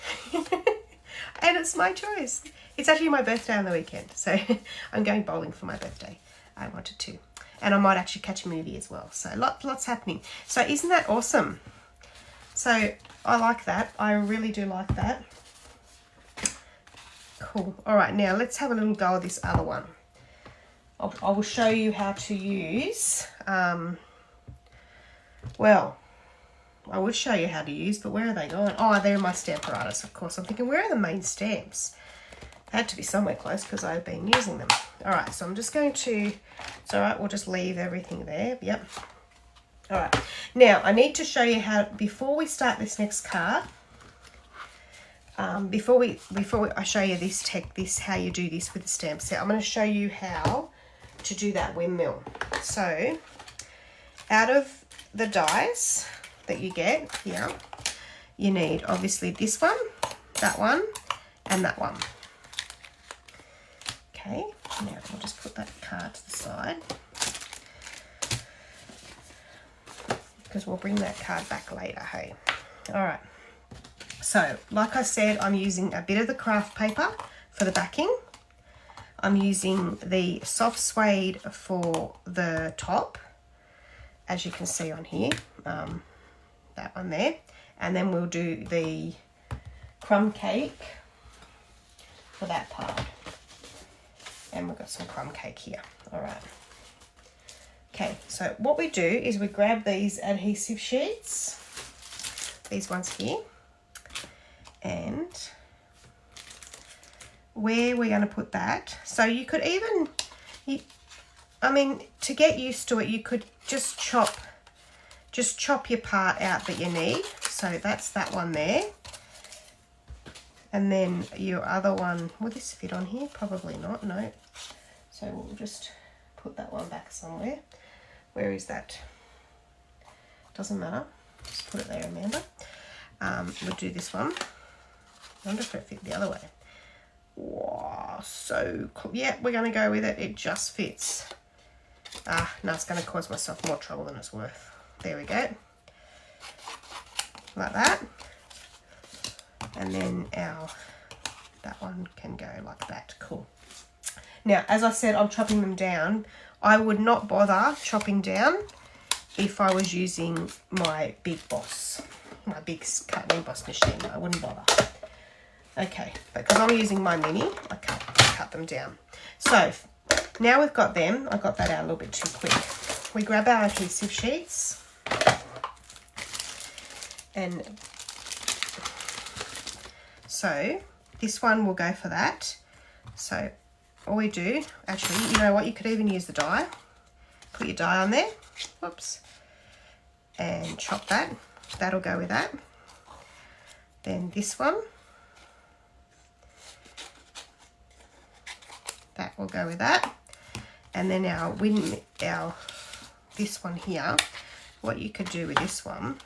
And it's my choice. It's actually my birthday on the weekend, so I'm going bowling for my birthday. I wanted to. And I might actually catch a movie as well. So lots happening. So isn't that awesome? So I like that. I really do like that. Cool. All right, now let's have a little go of this other one. I will show you how to use, well, I would show you how to use, but where are they going? Oh, they're in my Stamparatus, of course. I'm thinking, where are the main stamps? They had to be somewhere close because I've been using them. All right, so I'm just going to, it's all right, we'll just leave everything there. Yep. All right, now I need to show you how, before we start this next card, before I show you this, how you do this with the stamp set, I'm going to show you how to do that windmill. So, out of the dies that you get here, you need obviously this one, and that one. Okay, now I'll just put that card to the side because we'll bring that card back later, hey? All right. So, like I said, I'm using a bit of the craft paper for the backing. I'm using the soft suede for the top, as you can see on here, that one there. And then we'll do the crumb cake for that part. And we've got some crumb cake here. All right. Okay, so what we do is we grab these adhesive sheets, these ones here, and where we're going to put that. So you could even, I mean, to get used to it, you could just chop your part out that you need. So that's that one there. And then your other one, will this fit on here? Probably not, no. So we'll just put that one back somewhere. Where is that? Doesn't matter. Just put it there, Amanda. We'll do this one. I wonder if it fit the other way. Wow, so cool. Yeah, we're going to go with it. It just fits. No, it's going to cause myself more trouble than it's worth. There we go. Like that. And then that one can go like that. Cool. Now, as I said, I'm chopping them down. I would not bother chopping down if I was using my big boss, my big cutting boss machine. I wouldn't bother. Okay, but because I'm using my mini, I cut them down. So now we've got them. I got that out a little bit too quick. We grab our adhesive sheets and so this one will go for that. So all we do, actually, you know what, you could even use the die. Put your die on there, whoops, and chop that. That'll go with that. Then this one, that will go with that. And then this one here, what you could do with this one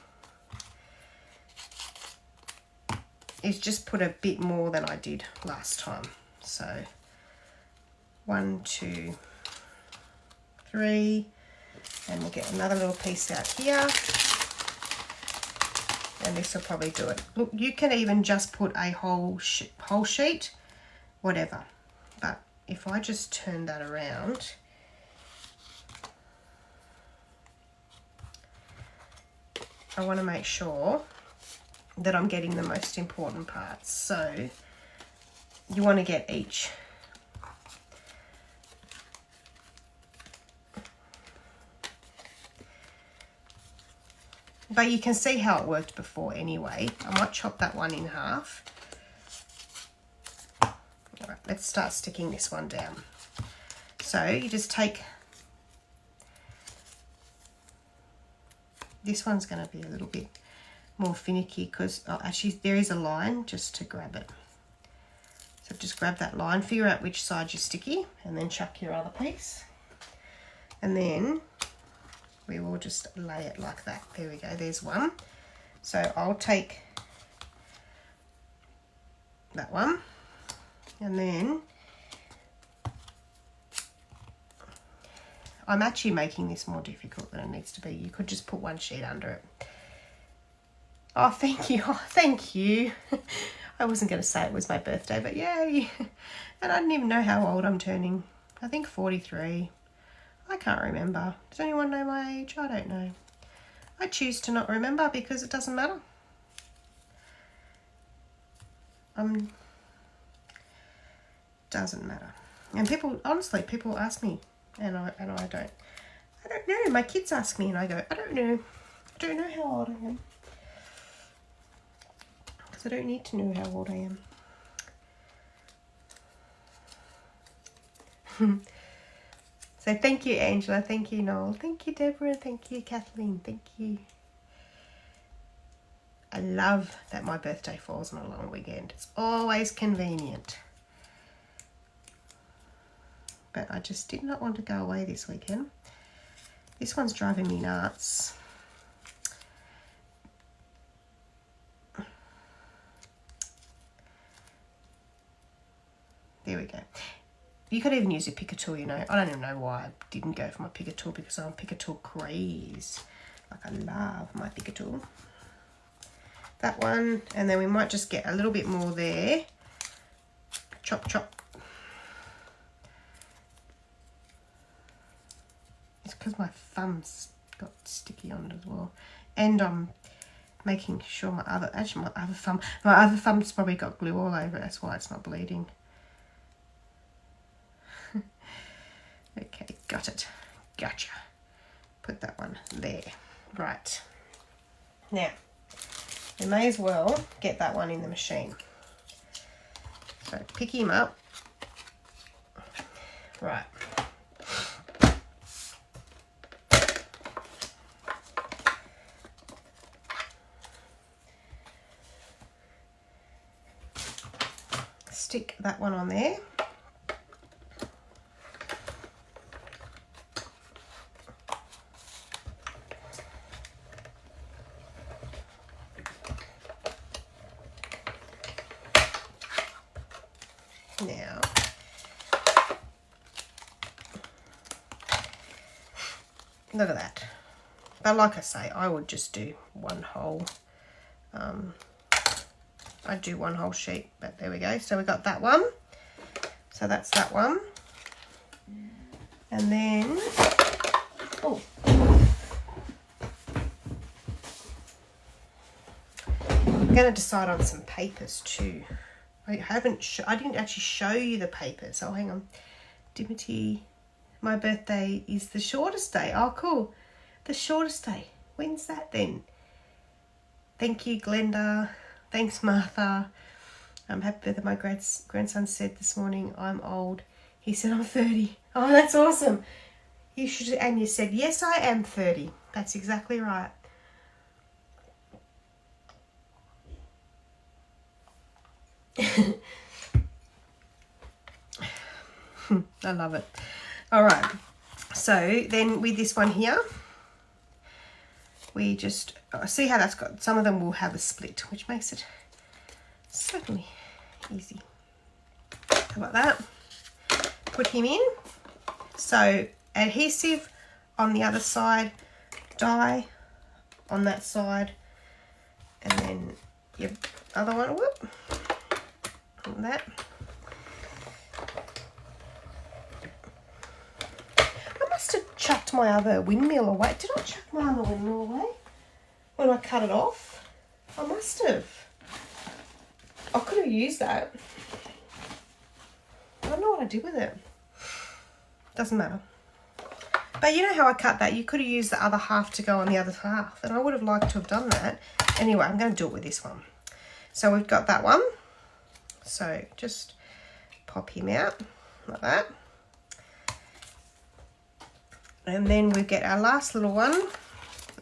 is just put a bit more than I did last time. So 1, 2, 3, and we'll get another little piece out here. And this will probably do it. Look, you can even just put a whole sheet, whatever. But if I just turn that around, I want to make sure that I'm getting the most important parts. So you want to get each. But you can see how it worked before anyway. I might chop that one in half. All right, let's start sticking this one down. So you just take, this one's going to be a little bit more finicky because actually there is a line just to grab it. So just grab that line, figure out which side you're sticky, and then chuck your other piece. And then we will just lay it like that. There we go, there's one. So I'll take that one, and then I'm actually making this more difficult than it needs to be. You could just put one sheet under it. Oh, thank you. Oh, thank you. I wasn't going to say it was my birthday, but yay. And I didn't even know how old I'm turning. I think 43. I can't remember. Does anyone know my age? I don't know. I choose to not remember because it doesn't matter. Doesn't matter. And people, honestly, people ask me, and I don't know. My kids ask me, and I go, I don't know. I don't know how old I am. Because I don't need to know how old I am. So thank you, Angela. Thank you, Noel. Thank you, Deborah. Thank you, Kathleen. Thank you. I love that my birthday falls on a long weekend. It's always convenient. But I just did not want to go away this weekend. This one's driving me nuts. There we go. You could even use your picker tool, you know. I don't even know why I didn't go for my picker tool because I'm picker tool craze. Like, I love my picker tool. That one, and then we might just get a little bit more there. Chop, chop. It's because my thumb's got sticky on it as well. And I'm making sure my other thumb's probably got glue all over it. That's why it's not bleeding. Okay, got it. Gotcha. Put that one there. Right. Now, we may as well get that one in the machine. So pick him up. Right. Stick that one on there. Now, look at that. But like I say, I would just do one whole, I'd do one whole sheet, but there we go. So we got that one. So that's that one. And then, oh, I'm going to decide on some papers too. I didn't actually show you the papers. Oh, hang on. Dimity, my birthday is the shortest day. Oh, cool. The shortest day. When's that then? Thank you, Glenda. Thanks, Martha. I'm happy that my grandson said this morning, I'm old. He said, I'm 30. Oh, that's awesome. You should, and you said, yes, I am 30. That's exactly right. I love it. All right. So then with this one here, we just see how that's got. Some of them will have a split, which makes it certainly easy. How about that? Put him in. So adhesive on the other side, dye on that side, and then your other one. Whoop. Like that. I must have chucked my other windmill away. Did I chuck my other windmill away when I cut it off? I must have. I could have used that. I don't know what I did with it. Doesn't matter. But you know how I cut that? You could have used the other half to go on the other half. And I would have liked to have done that. Anyway, I'm going to do it with this one. So we've got that one. So just pop him out like that. And then we get our last little one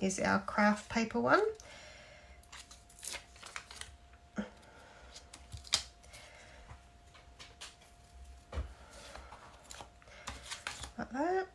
is our craft paper one. Like that.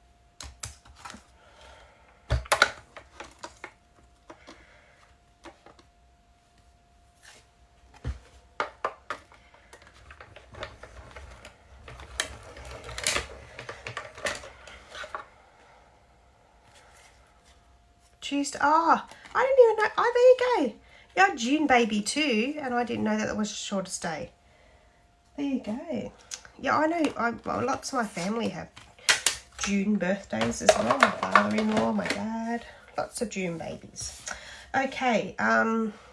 Tuesday. Oh, I didn't even know. Oh, there you go. Yeah, June baby too, and I didn't know that was sure to stay. There you go. Yeah, I know. Well, lots of my family have June birthdays as well. My father-in-law, my dad, lots of June babies. Okay,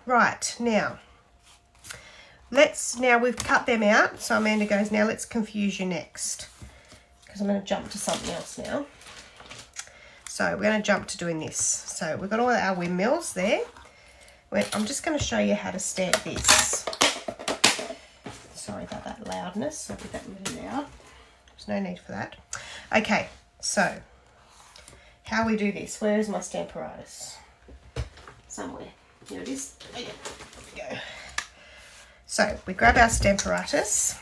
right, now we've cut them out. So Amanda goes, now let's confuse you next. Because I'm going to jump to something else now. So we're going to jump to doing this. So we've got all our windmills there. I'm just going to show you how to stamp this. Sorry about that loudness. I did that really loud. There's no need for that. Okay, so how we do this. Where is my Stamparatus? Somewhere. Here it is. There we go. So we grab our Stamparatus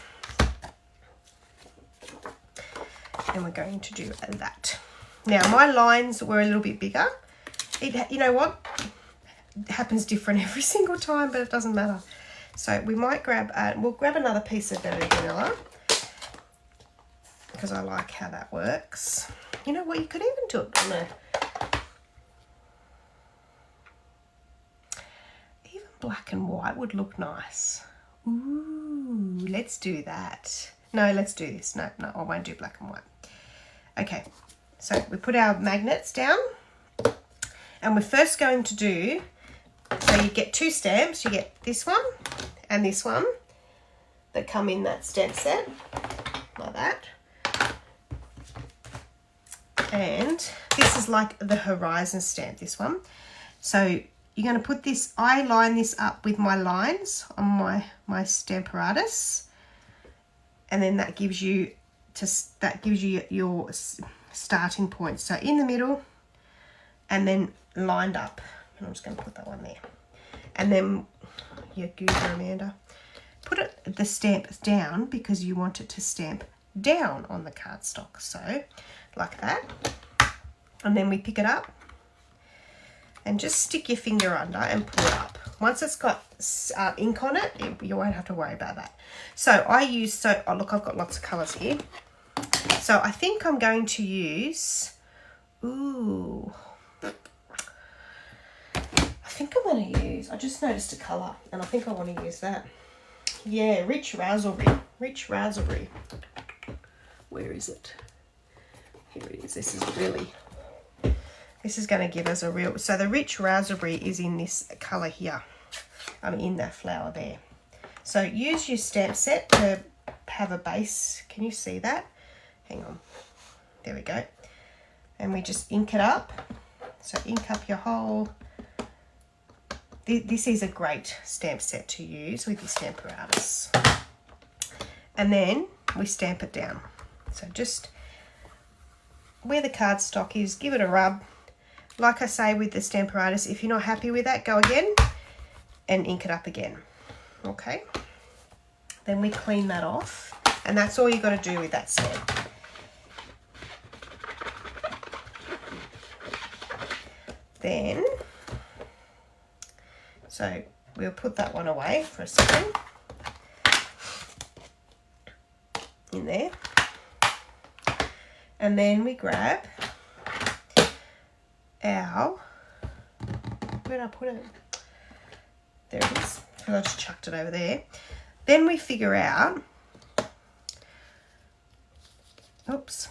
and we're going to do that. Now my lines were a little bit bigger. You know what? It happens different every single time, but it doesn't matter. So we might grab, we'll grab another piece of Better Vanilla because I like how that works. You know what? You could even do it on a, even black and white would look nice. Ooh, let's do that. No, let's do this. No, I won't do black and white. Okay, so we put our magnets down and we're first going to do, so you get two stamps. You get this one and this one that come in that stamp set, like that. And this is like the horizon stamp, this one. So you're going to put this, I line this up with my lines on my Stamparatus, and then that gives you your starting point. So in the middle and then lined up. And I'm just going to put that one there. And then your goober, Amanda, put the stamp down because you want it to stamp down on the cardstock. So like that. And then we pick it up and just stick your finger under and pull it up. Once it's got ink on it, you won't have to worry about that. So oh look, I've got lots of colours here. So I think I'm going to use, I just noticed a colour and I think I want to use that. Yeah, Rich Raspberry. Where is it? Here it is. This is going to give us a real, so the Rich Raspberry is in this colour here. In that flower there. So use your stamp set to have a base. Can you see that? Hang on. There we go. And we just ink it up. So ink up your whole. This is a great stamp set to use with your Stamparatus. And then we stamp it down. So just where the cardstock is, give it a rub. Like I say with the Stamparatus, if you're not happy with that, go again and ink it up again. Okay. Then we clean that off. And that's all you got to do with that stamp. Then, so we'll put that one away for a second. In there. And then we grab our, where did I put it? There it is. I just chucked it over there. Then we figure out, oops,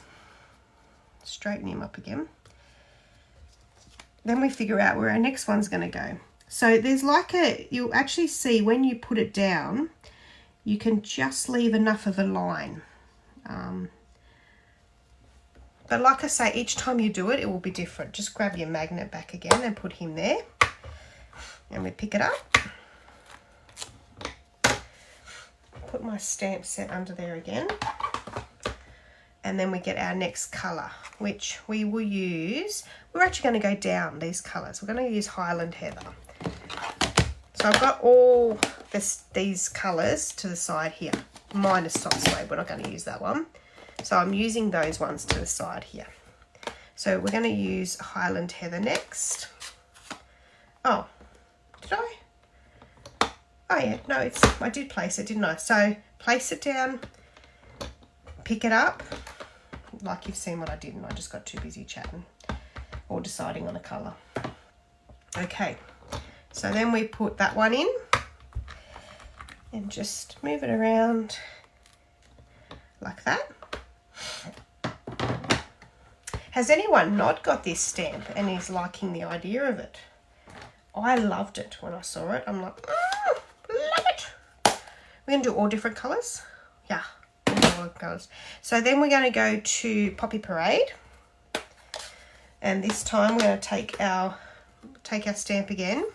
straighten him up again. Then we figure out where our next one's going to go. So there's like you'll actually see when you put it down, you can just leave enough of a line. But like I say, each time you do it, it will be different. Just grab your magnet back again and put him there. And we pick it up. Put my stamp set under there again. And then we get our next colour, which we will use. We're actually going to go down these colours. We're going to use Highland Heather. So I've got all these colours to the side here, minus Soft Suede. We're not going to use that one. So I'm using those ones to the side here. So we're going to use Highland Heather next. Oh, did I? Oh yeah, no, I did place it, didn't I? So place it down, pick it up, like you've seen what I did, and I just got too busy chatting or deciding on a colour. Okay, So then we put that one in and just move it around like that. Has anyone not got this stamp and is liking the idea of it? I loved it when I saw it. I'm like, love it. We're going to do all different colours. Yeah, all different colours. So then we're going to go to Poppy Parade. And this time we're going to take our stamp again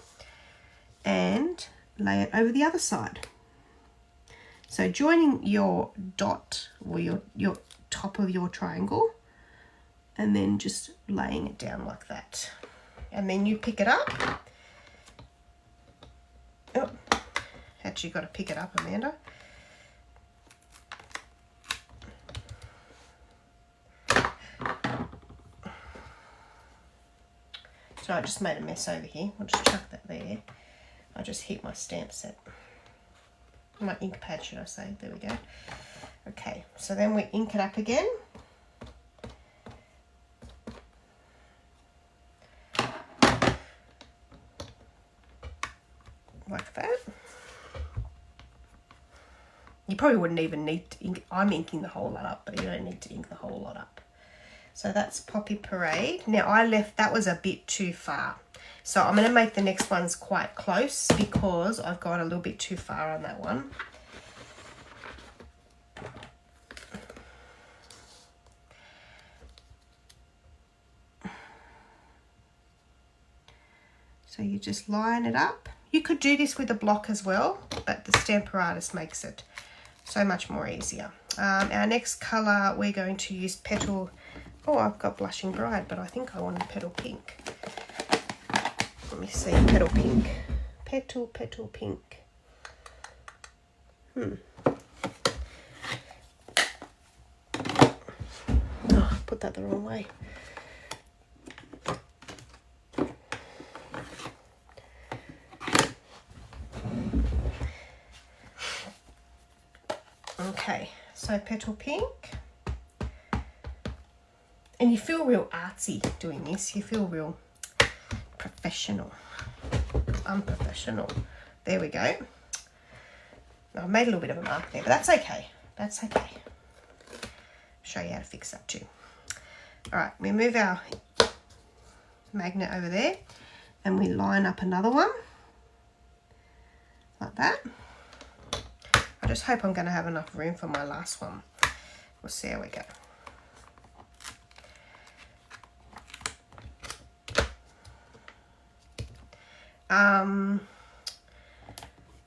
and lay it over the other side. So joining your dot or your top of your triangle and then just laying it down like that. And then you pick it up. Oh, actually got to pick it up, Amanda. So I just made a mess over here. I'll just chuck that there. I just hit my stamp set. My ink pad, should I say. There we go. Okay, so then we ink it up again. Like that. You probably wouldn't even need to ink. I'm inking the whole lot up, but you don't need to ink the whole lot up. So that's Poppy Parade. Now I left, that was a bit too far. So I'm going to make the next ones quite close because I've gone a little bit too far on that one. So you just line it up. You could do this with a block as well, but the Stamparatus makes it so much more easier. Our next colour, we're going to use Petal. Oh, I've got Blushing Bride, but I think I wanted Petal Pink. Let me see, Petal Pink. Petal Pink. Oh, I put that the wrong way. Okay, so Petal Pink. And you feel real artsy doing this. You feel real professional. Unprofessional. There we go. I made a little bit of a mark there, but that's okay. That's okay. Show you how to fix that too. All right, we move our magnet over there and we line up another one like that. I just hope I'm going to have enough room for my last one. We'll see how we go.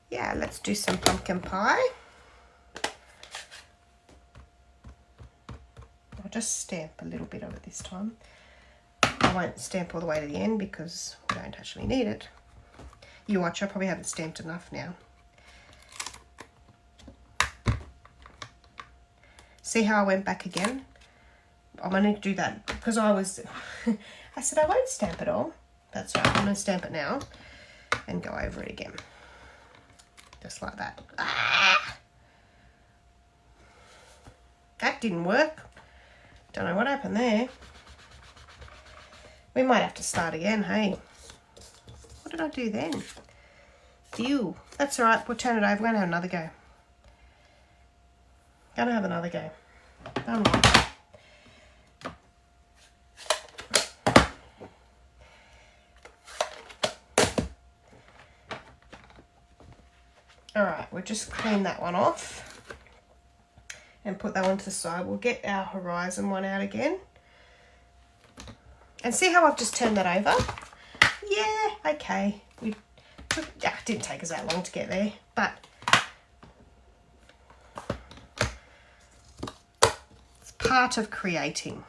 Yeah, let's do some pumpkin pie. I'll just stamp a little bit of it this time. I won't stamp all the way to the end because we don't actually need it. You watch, I probably haven't stamped enough now. See how I went back again? I'm going to do that because I said I won't stamp it all. That's right, I'm going to stamp it now and go over it again. Just like that. Ah! That didn't work. Don't know what happened there. We might have to start again, hey? What did I do then? Ew. That's all right, we'll turn it over. We're going to have another go. Gonna have another go. Alright, we'll just clean that one off and put that one to the side. We'll get our horizon one out again. And see how I've just turned that over? Yeah, okay. It didn't take us that long to get there, but it's part of creating.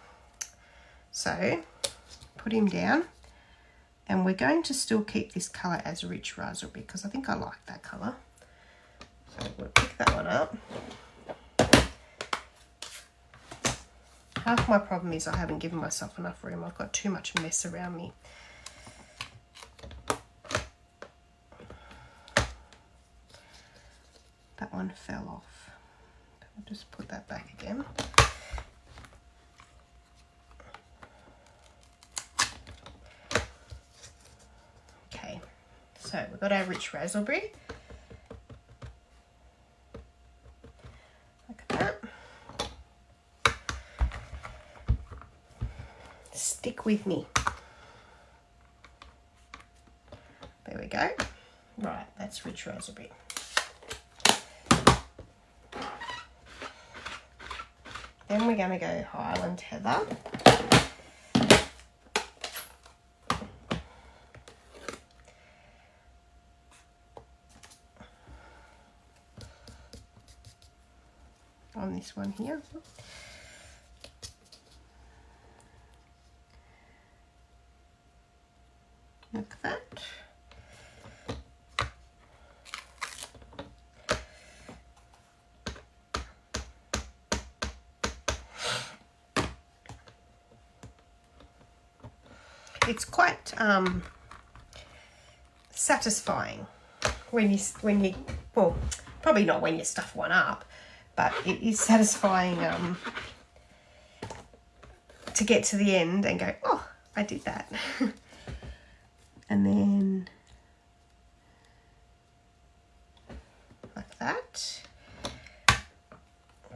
So, put him down. And we're going to still keep this colour as Rich Raspberry because I think I like that colour. So we'll pick that one up. Half my problem is I haven't given myself enough room. I've got too much mess around me. That one fell off. I'll just put that back again. Okay, so So we've got our rich raspberry. Look at that. Stick with me. There we go. Right, that's rich raspberry. Then we're going to go Highland Heather. On this one here. Like that. It's quite satisfying when you well, probably not when you stuff one up, but it is satisfying to get to the end and go, oh, I did that. And then like that.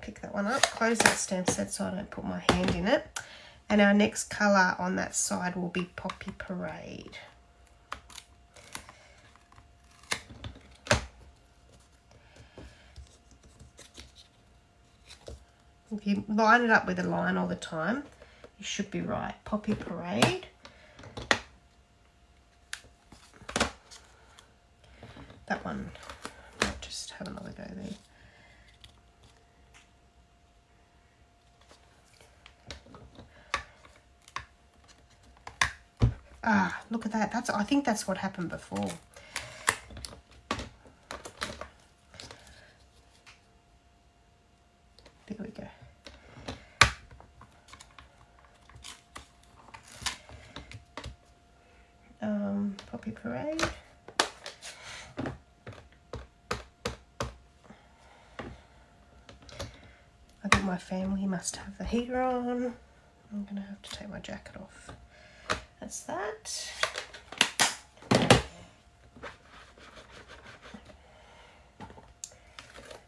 Pick that one up, close that stamp set so I don't put my hand in it. And our next colour on that side will be Poppy Parade. If you line it up with a line all the time, you should be right. Poppy Parade. That one, I'll just have another go there. Ah, look at that. I think that's what happened before. There we go. Poppy Parade. I think my family must have the heater on. I'm going to have to take my jacket off. That's that.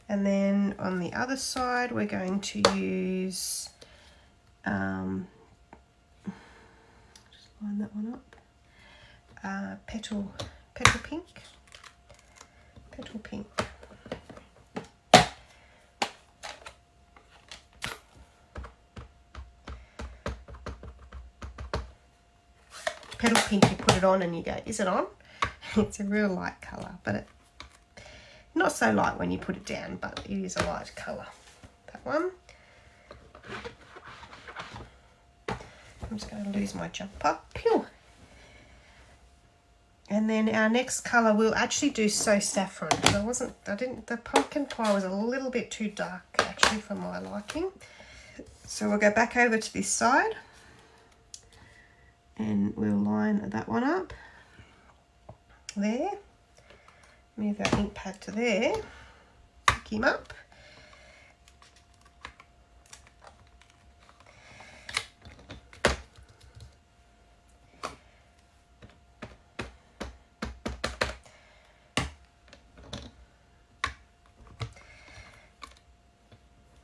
And then on the other side, we're going to use, just line that one up, Petal Pink. Petal Pink. Petal Pink, you put it on and you go, is it on? It's a real light colour, but it not so light when you put it down, but it is a light colour. That one. I'm just going to lose my jumper. Pew! And then our next colour we'll actually do So Saffron. The pumpkin pie was a little bit too dark actually for my liking. So we'll go back over to this side and we'll line that one up there. Move our ink pad to there, pick him up.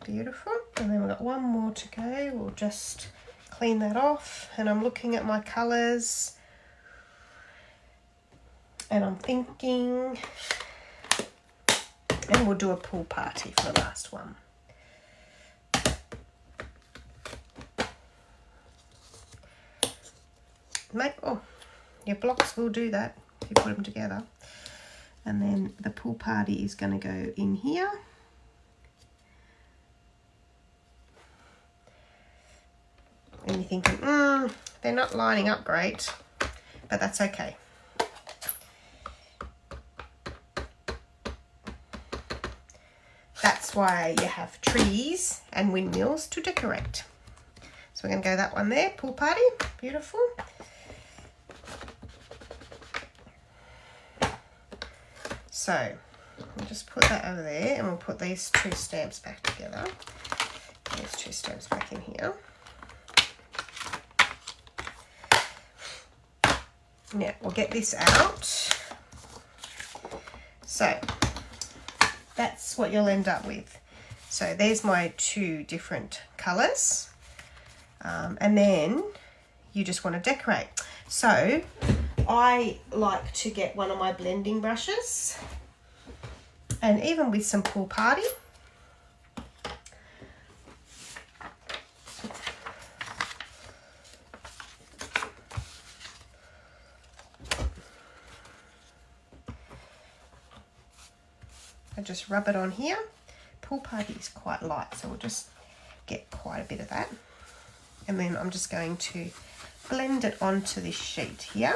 Beautiful. And then we've got one more to go. We'll just clean that off. And I'm looking at my colours. And I'm thinking, and we'll do a pool party for the last one. Your blocks will do that if you put them together. And then the pool party is going to go in here. And you're thinking, they're not lining up great, but that's okay. That's why you have trees and windmills to decorate. So we're going to go that one there, pool party, beautiful. So we'll just put that over there and we'll put these two stamps back together. These two stamps back in here. Now we'll get this out So that's what you'll end up with. So there's my 2 different colours. And then you just want to decorate. So I like to get one of my blending brushes, and even with some Pool Party, I just rub it on here. Pool Party is quite light, so we'll just get quite a bit of that. And then I'm just going to blend it onto this sheet here.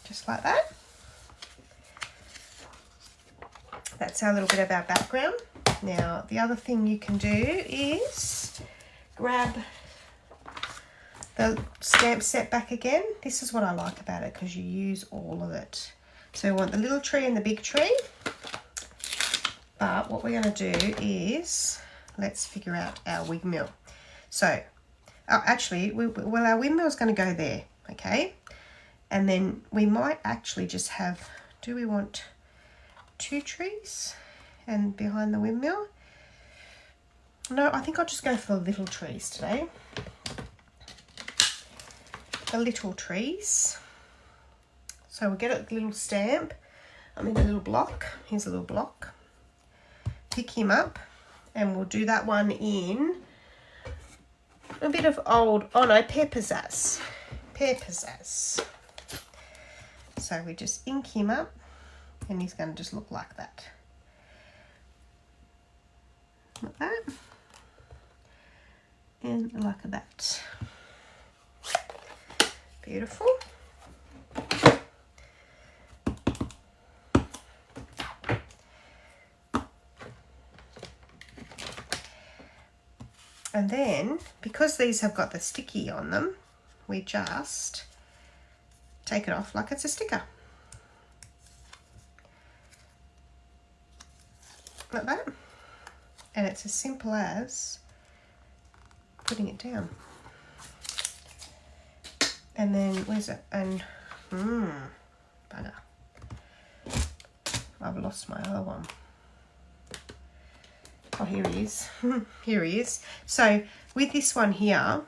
Just like that. That's our little bit of our background. Now, the other thing you can do is grab the stamp set back again. This is what I like about it, because you use all of it. So we want the little tree and the big tree. But what we're going to do is, let's figure out our windmill. So, actually, well, our windmill is going to go there, okay? And then we might actually just have, do we want 2 trees and behind the windmill? No, I think I'll just go for the little trees today. The little trees. So we'll get a little stamp, a little block. Here's a little block. Pick him up, and we'll do that one in a bit of old, oh no, Pear Pizzazz. Pear Pizzazz. So we just ink him up, and he's going to just look like that. Like that. And like that. Beautiful. And then, because these have got the sticky on them, we just take it off like it's a sticker. Like that. And it's as simple as putting it down. And then, where's it? And, bugger. I've lost my other one. Oh, here he is. Here he is. So with this one here,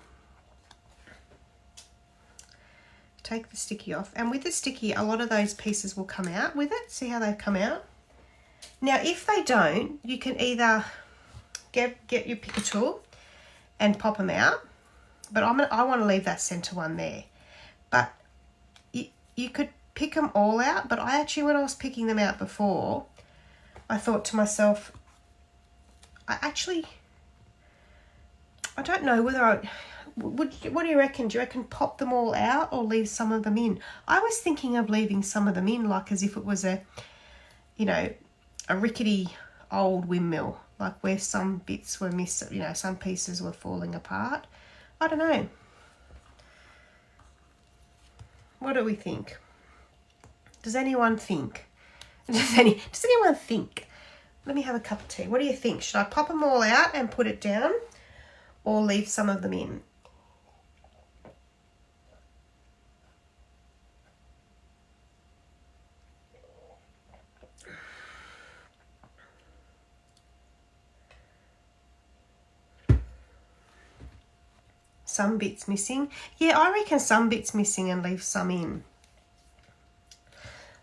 take the sticky off. And with the sticky, a lot of those pieces will come out with it. See how they've come out? Now, if they don't, you can either get your picker tool and pop them out. But I want to leave that center one there. But you could pick them all out. But I actually, when I was picking them out before, I thought to myself, I don't know whether what do you reckon? Do you reckon pop them all out or leave some of them in? I was thinking of leaving some of them in, like as if it was a rickety old windmill, like where some bits were missed, some pieces were falling apart. I don't know. What do we think? Does anyone think? Does anyone think? Let me have a cup of tea. What do you think? Should I pop them all out and put it down, or leave some of them in? Some bits missing. Yeah, I reckon some bits missing and leave some in.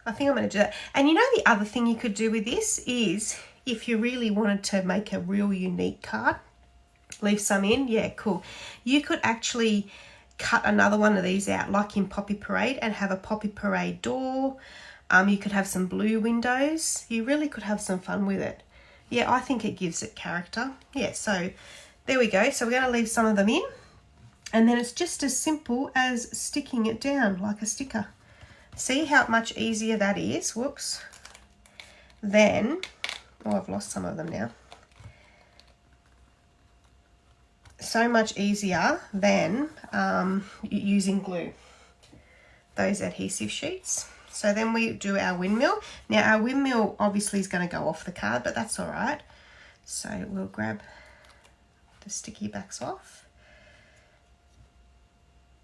I think I'm going to do that. And the other thing you could do with this is, if you really wanted to make a real unique card, leave some in. Yeah, cool. You could actually cut another one of these out, like in Poppy Parade, and have a Poppy Parade door. You could have some blue windows. You really could have some fun with it. Yeah, I think it gives it character. Yeah, so there we go. So we're going to leave some of them in. And then it's just as simple as sticking it down like a sticker. See how much easier that is? Whoops. Then, I've lost some of them now. So much easier than using glue, those adhesive sheets. So then we do our windmill. Now our windmill obviously is going to go off the card, but that's all right. So we'll grab the sticky backs off.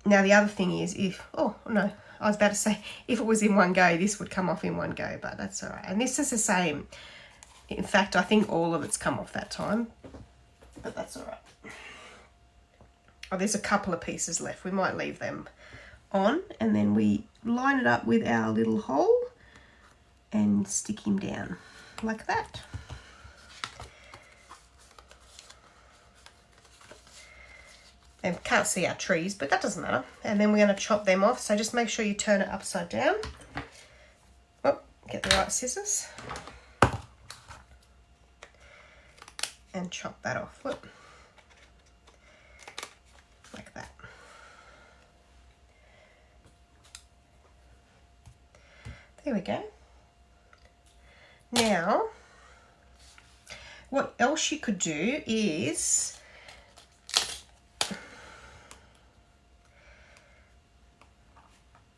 Now the other thing is if, oh no, I was about to say if it was in one go, this would come off in one go, but that's all right. And this is the same. In fact, I think all of it's come off that time, but that's all right. Oh, there's a couple of pieces left. We might leave them on, and then we line it up with our little hole and stick him down like that. And can't see our trees, but that doesn't matter. And then we're going to chop them off, so just make sure you turn it upside down. Oh, get the right scissors. And chop that off. Whoop. Like that. There we go. Now, what else you could do is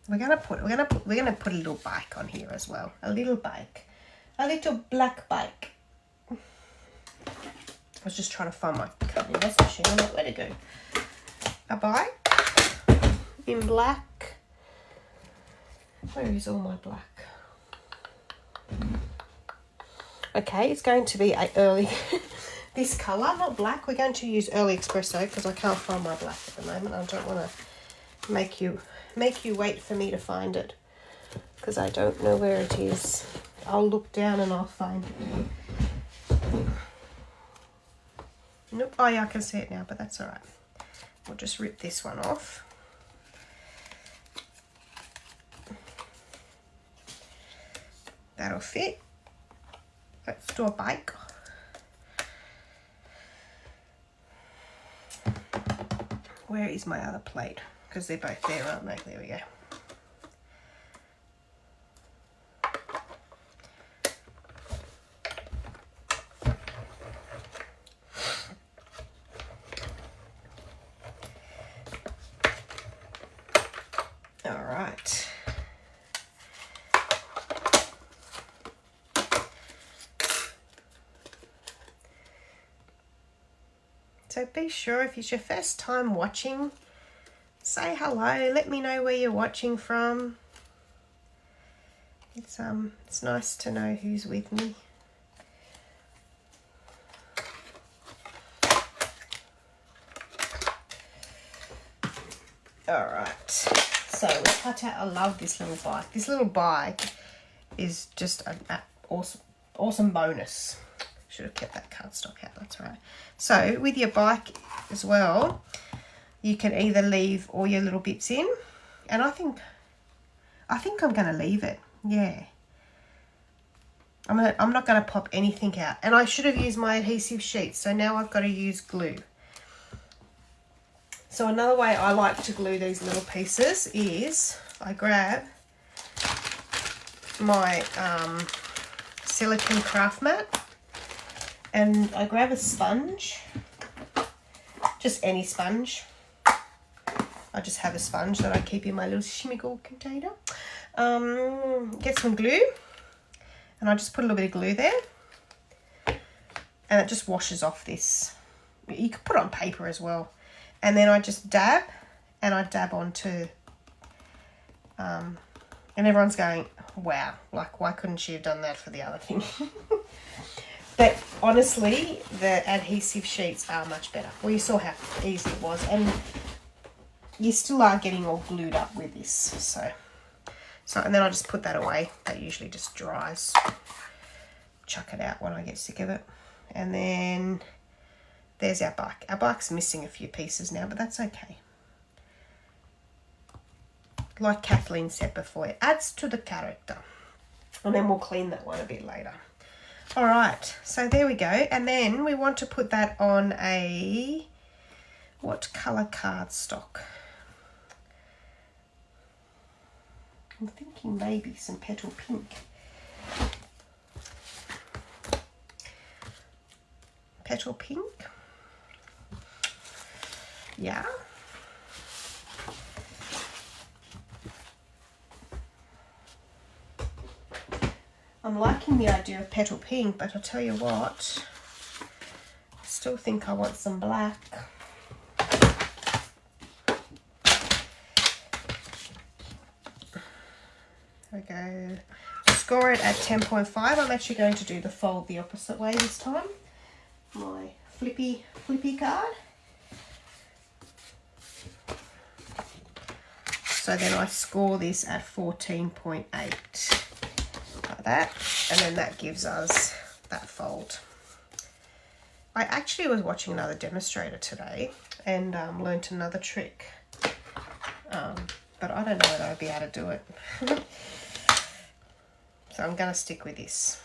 we're gonna put a little bike on here as well. A little bike. A little black bike. I was just trying to find my cutting desk machine. I'm like, where'd it go? A bike in black. Where is all my black? Okay, it's going to be a early this colour, not black. We're going to use early espresso because I can't find my black at the moment. I don't want to make you wait for me to find it because I don't know where it is. I'll look down and I'll find it. Nope. Oh yeah, I can see it now, but that's all right. We'll just rip this one off. That'll fit. Let's do a bike. Where is my other plate? Because they're both there, aren't they? There we go. All right. So be sure if it's your first time watching, say hello, let me know where you're watching from. It's nice to know who's with me. All right, so we cut out. I love this little bike. This little bike is just an awesome bonus. Should have kept that cardstock out, that's right. So with your bike as well, you can either leave all your little bits in, and I think I'm going to leave it. Yeah. I'm not going to pop anything out. And I should have used my adhesive sheet, so now I've got to use glue. So another way I like to glue these little pieces is I grab my silicone craft mat and I grab a sponge, just any sponge. I just have a sponge that I keep in my little schmiggle container. Get some glue and I just put a little bit of glue there and it just washes off this. You can put it on paper as well. And then I just dab and I dab onto, and everyone's going, wow, like why couldn't she have done that for the other thing? But honestly, the adhesive sheets are much better. Well, you saw how easy it was, and you still are getting all glued up with this. So and then I just put that away. That usually just dries. Chuck it out when I get sick of it. And then there's our bike. Our bike's missing a few pieces now, but that's okay. Like Kathleen said before, it adds to the character. And then we'll clean that one a bit later. All right, so there we go. And then we want to put that on a, what colour cardstock? I'm thinking maybe some petal pink. Petal pink. Yeah. I'm liking the idea of petal pink, but I'll tell you what, I still think I want some black. go score it at 10.5. I'm actually going to do the fold the opposite way this time. My flippy card. So then I score this at 14.8, like that, and then that gives us that fold. I actually was watching another demonstrator today and learnt another trick, but I don't know whether I'll be able to do it. So I'm going to stick with this.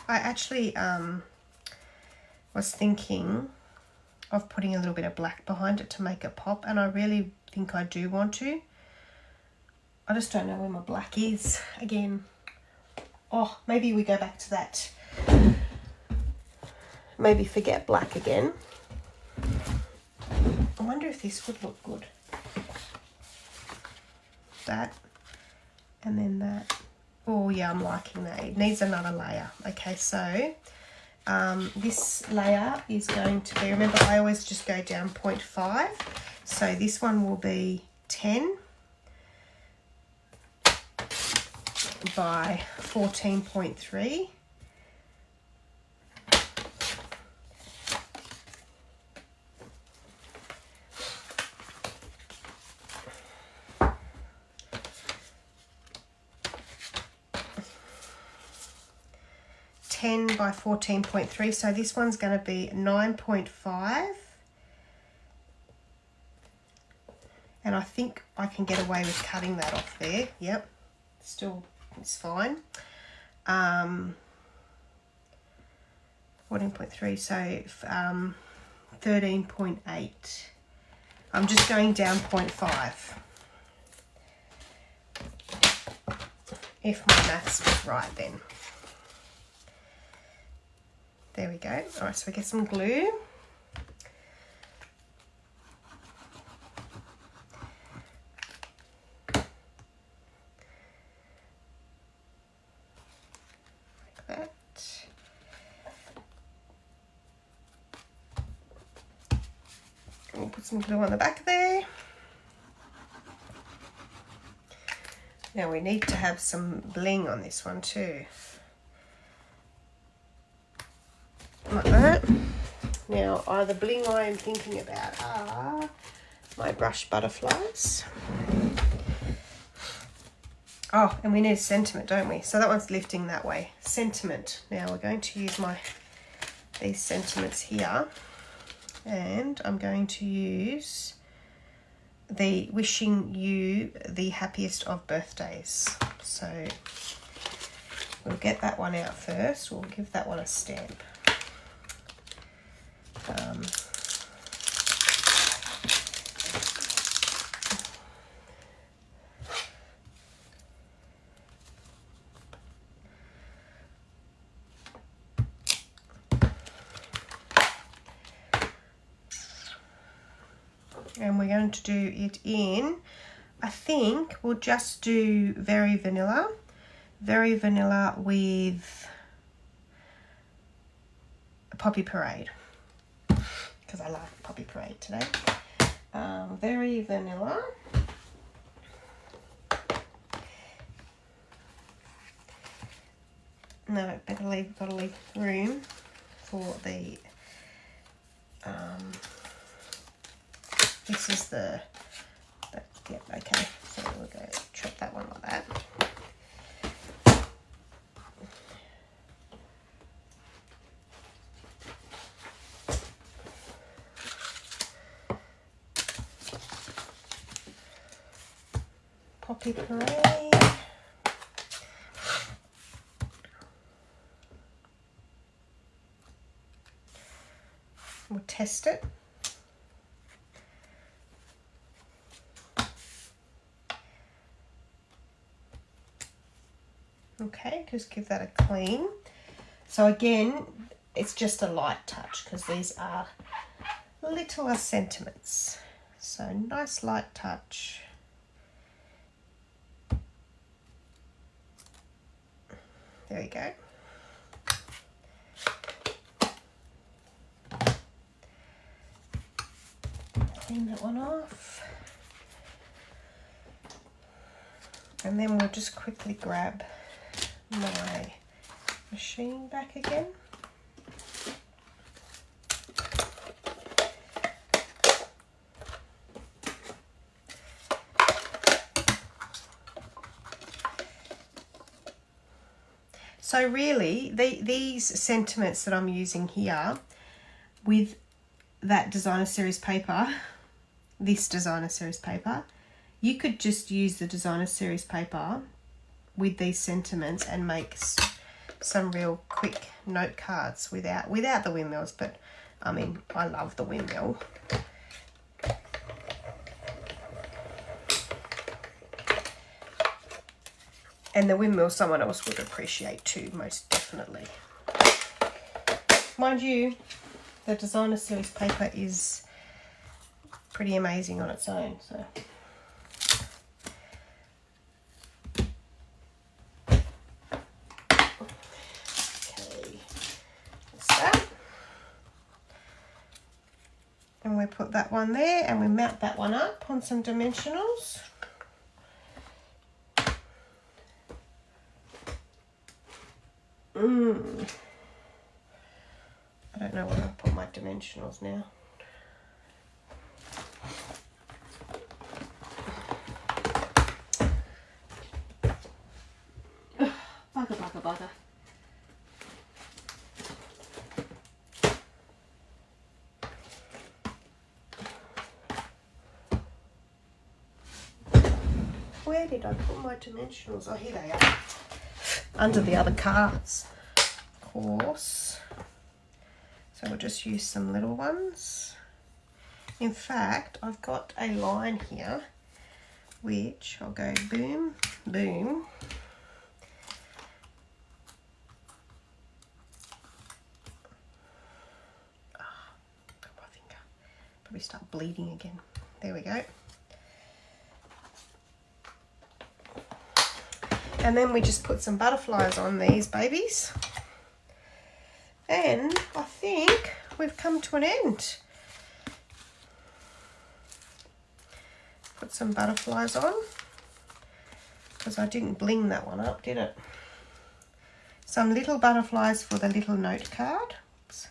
I actually was thinking of putting a little bit of black behind it to make it pop, and I really think I do want to. I just don't know where my black is again. Oh, maybe we go back to that. Maybe forget black again. I wonder if this would look good. That, and then that. Oh yeah, I'm liking that. It needs another layer. Okay, so this layer is going to be, remember I always just go down 0.5. So this one will be 10 by 14.3. By 14.3, so this one's going to be 9.5, and I think I can get away with cutting that off there. Yep, still it's fine. 14.3, so 13.8. I'm just going down 0.5. If my maths was right then. There we go. All right, so we get some glue. Like that. We'll put some glue on the back there. Now we need to have some bling on this one too. Like that. Now, the bling I am thinking about are my brush butterflies. Oh, and we need a sentiment, don't we? So that one's lifting that way. Sentiment. Now we're going to use these sentiments here, and I'm going to use the wishing you the happiest of birthdays. So we'll get that one out first. We'll give that one a stamp. And we're going to do it in, I think we'll just do very vanilla with Poppy Parade, because I like Poppy Parade today. Very vanilla. No, gotta leave room for the this is yeah, okay, so we'll go treat that one like that. Poppy Parade. We'll test it. Okay, just give that a clean. So again, it's just a light touch because these are littler sentiments. So nice light touch. There we go. Clean that one off. And then we'll just quickly grab my machine back again. So really, these sentiments that I'm using here with that designer series paper, this designer series paper, you could just use the designer series paper with these sentiments and make some real quick note cards without the windmills. But I mean, I love the windmill. And the windmill someone else would appreciate too, most definitely. Mind you, the designer series paper is pretty amazing on its own. So okay, that's that. And we put that one there and we mount that one up on some dimensionals. I don't know where I put my dimensionals now. Bugger. Where did I put my dimensionals? Oh, here they are. Under the other cards, of course. So we'll just use some little ones. In fact, I've got a line here, which I'll go boom, boom. Got my finger. Probably start bleeding again. There we go. And then we just put some butterflies on these babies. And I think we've come to an end. Put some butterflies on, because I didn't bling that one up, did it? Some little butterflies for the little note card. Oops.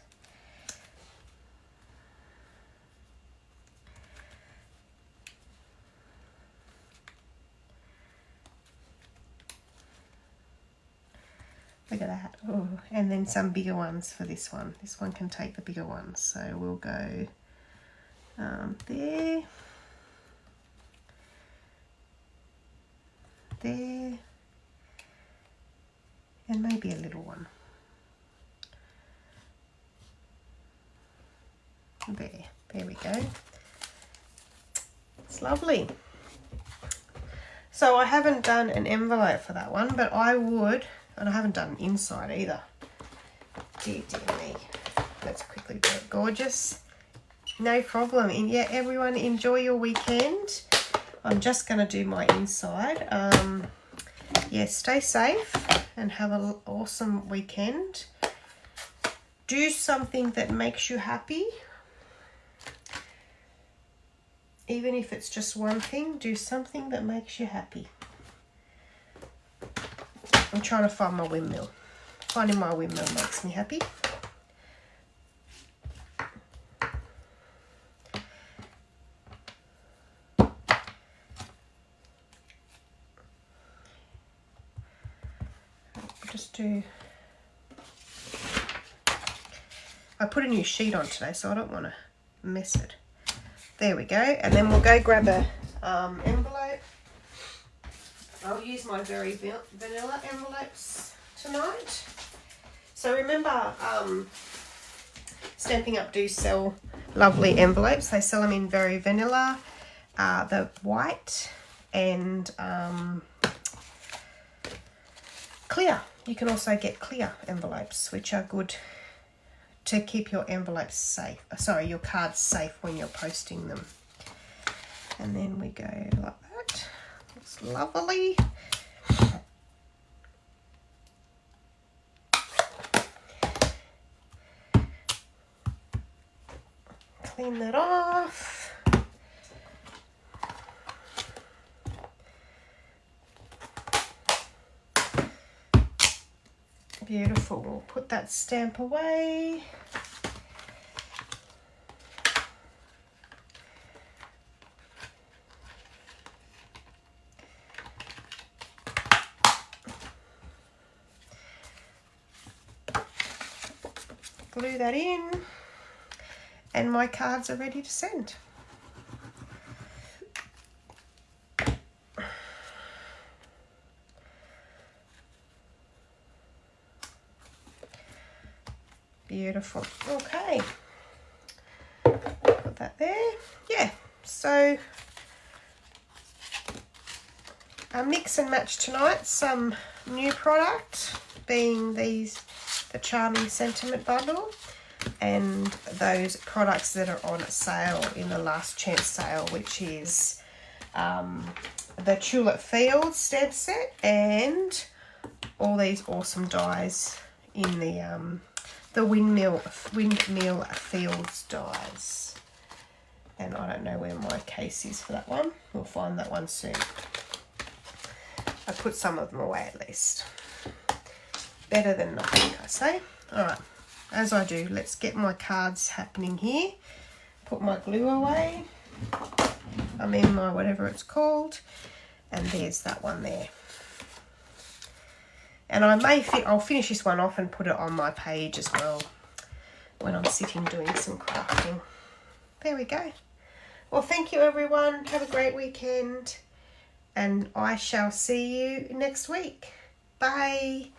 Look at that. Oh, and then some bigger ones for this one. This one can take the bigger ones. So we'll go there, there, and maybe a little one. There we go. It's lovely. So I haven't done an envelope for that one, but I would. And I haven't done an inside either. Dear me. Let's quickly do it. Gorgeous. No problem. And yeah, everyone enjoy your weekend. I'm just going to do my inside. Yeah, stay safe and have an awesome weekend. Do something that makes you happy. Even if it's just one thing, do something that makes you happy. I'm trying to find my windmill. Finding my windmill makes me happy. Just do. I put a new sheet on today, so I don't want to mess it. There we go. And then we'll go grab a envelope. I'll use my very vanilla envelopes tonight. So remember, Stampin' Up do sell lovely envelopes. They sell them in very vanilla, the white, and clear. You can also get clear envelopes, which are good to keep your envelopes safe. Sorry, your cards safe when you're posting them. And then we go like that. Looks lovely. Clean that off. Beautiful. We'll put that stamp away. Glue that in, and my cards are ready to send. Beautiful. Okay, put that there. Yeah, so a mix and match tonight. Some new product being the Charming Sentiment Bundle, and those products that are on sale in the last chance sale, which is the Tulip Fields stamp set and all these awesome dies in the Windmill Fields dies. And I don't know where my case is for that one. We'll find that one soon. I put some of them away at least. Better than nothing, I say. All right, as I do, let's get my cards happening here. Put my glue away. I mean my whatever it's called. And there's that one there. And I'll finish this one off and put it on my page as well when I'm sitting doing some crafting. There we go. Well, thank you everyone. Have a great weekend. And I shall see you next week. Bye.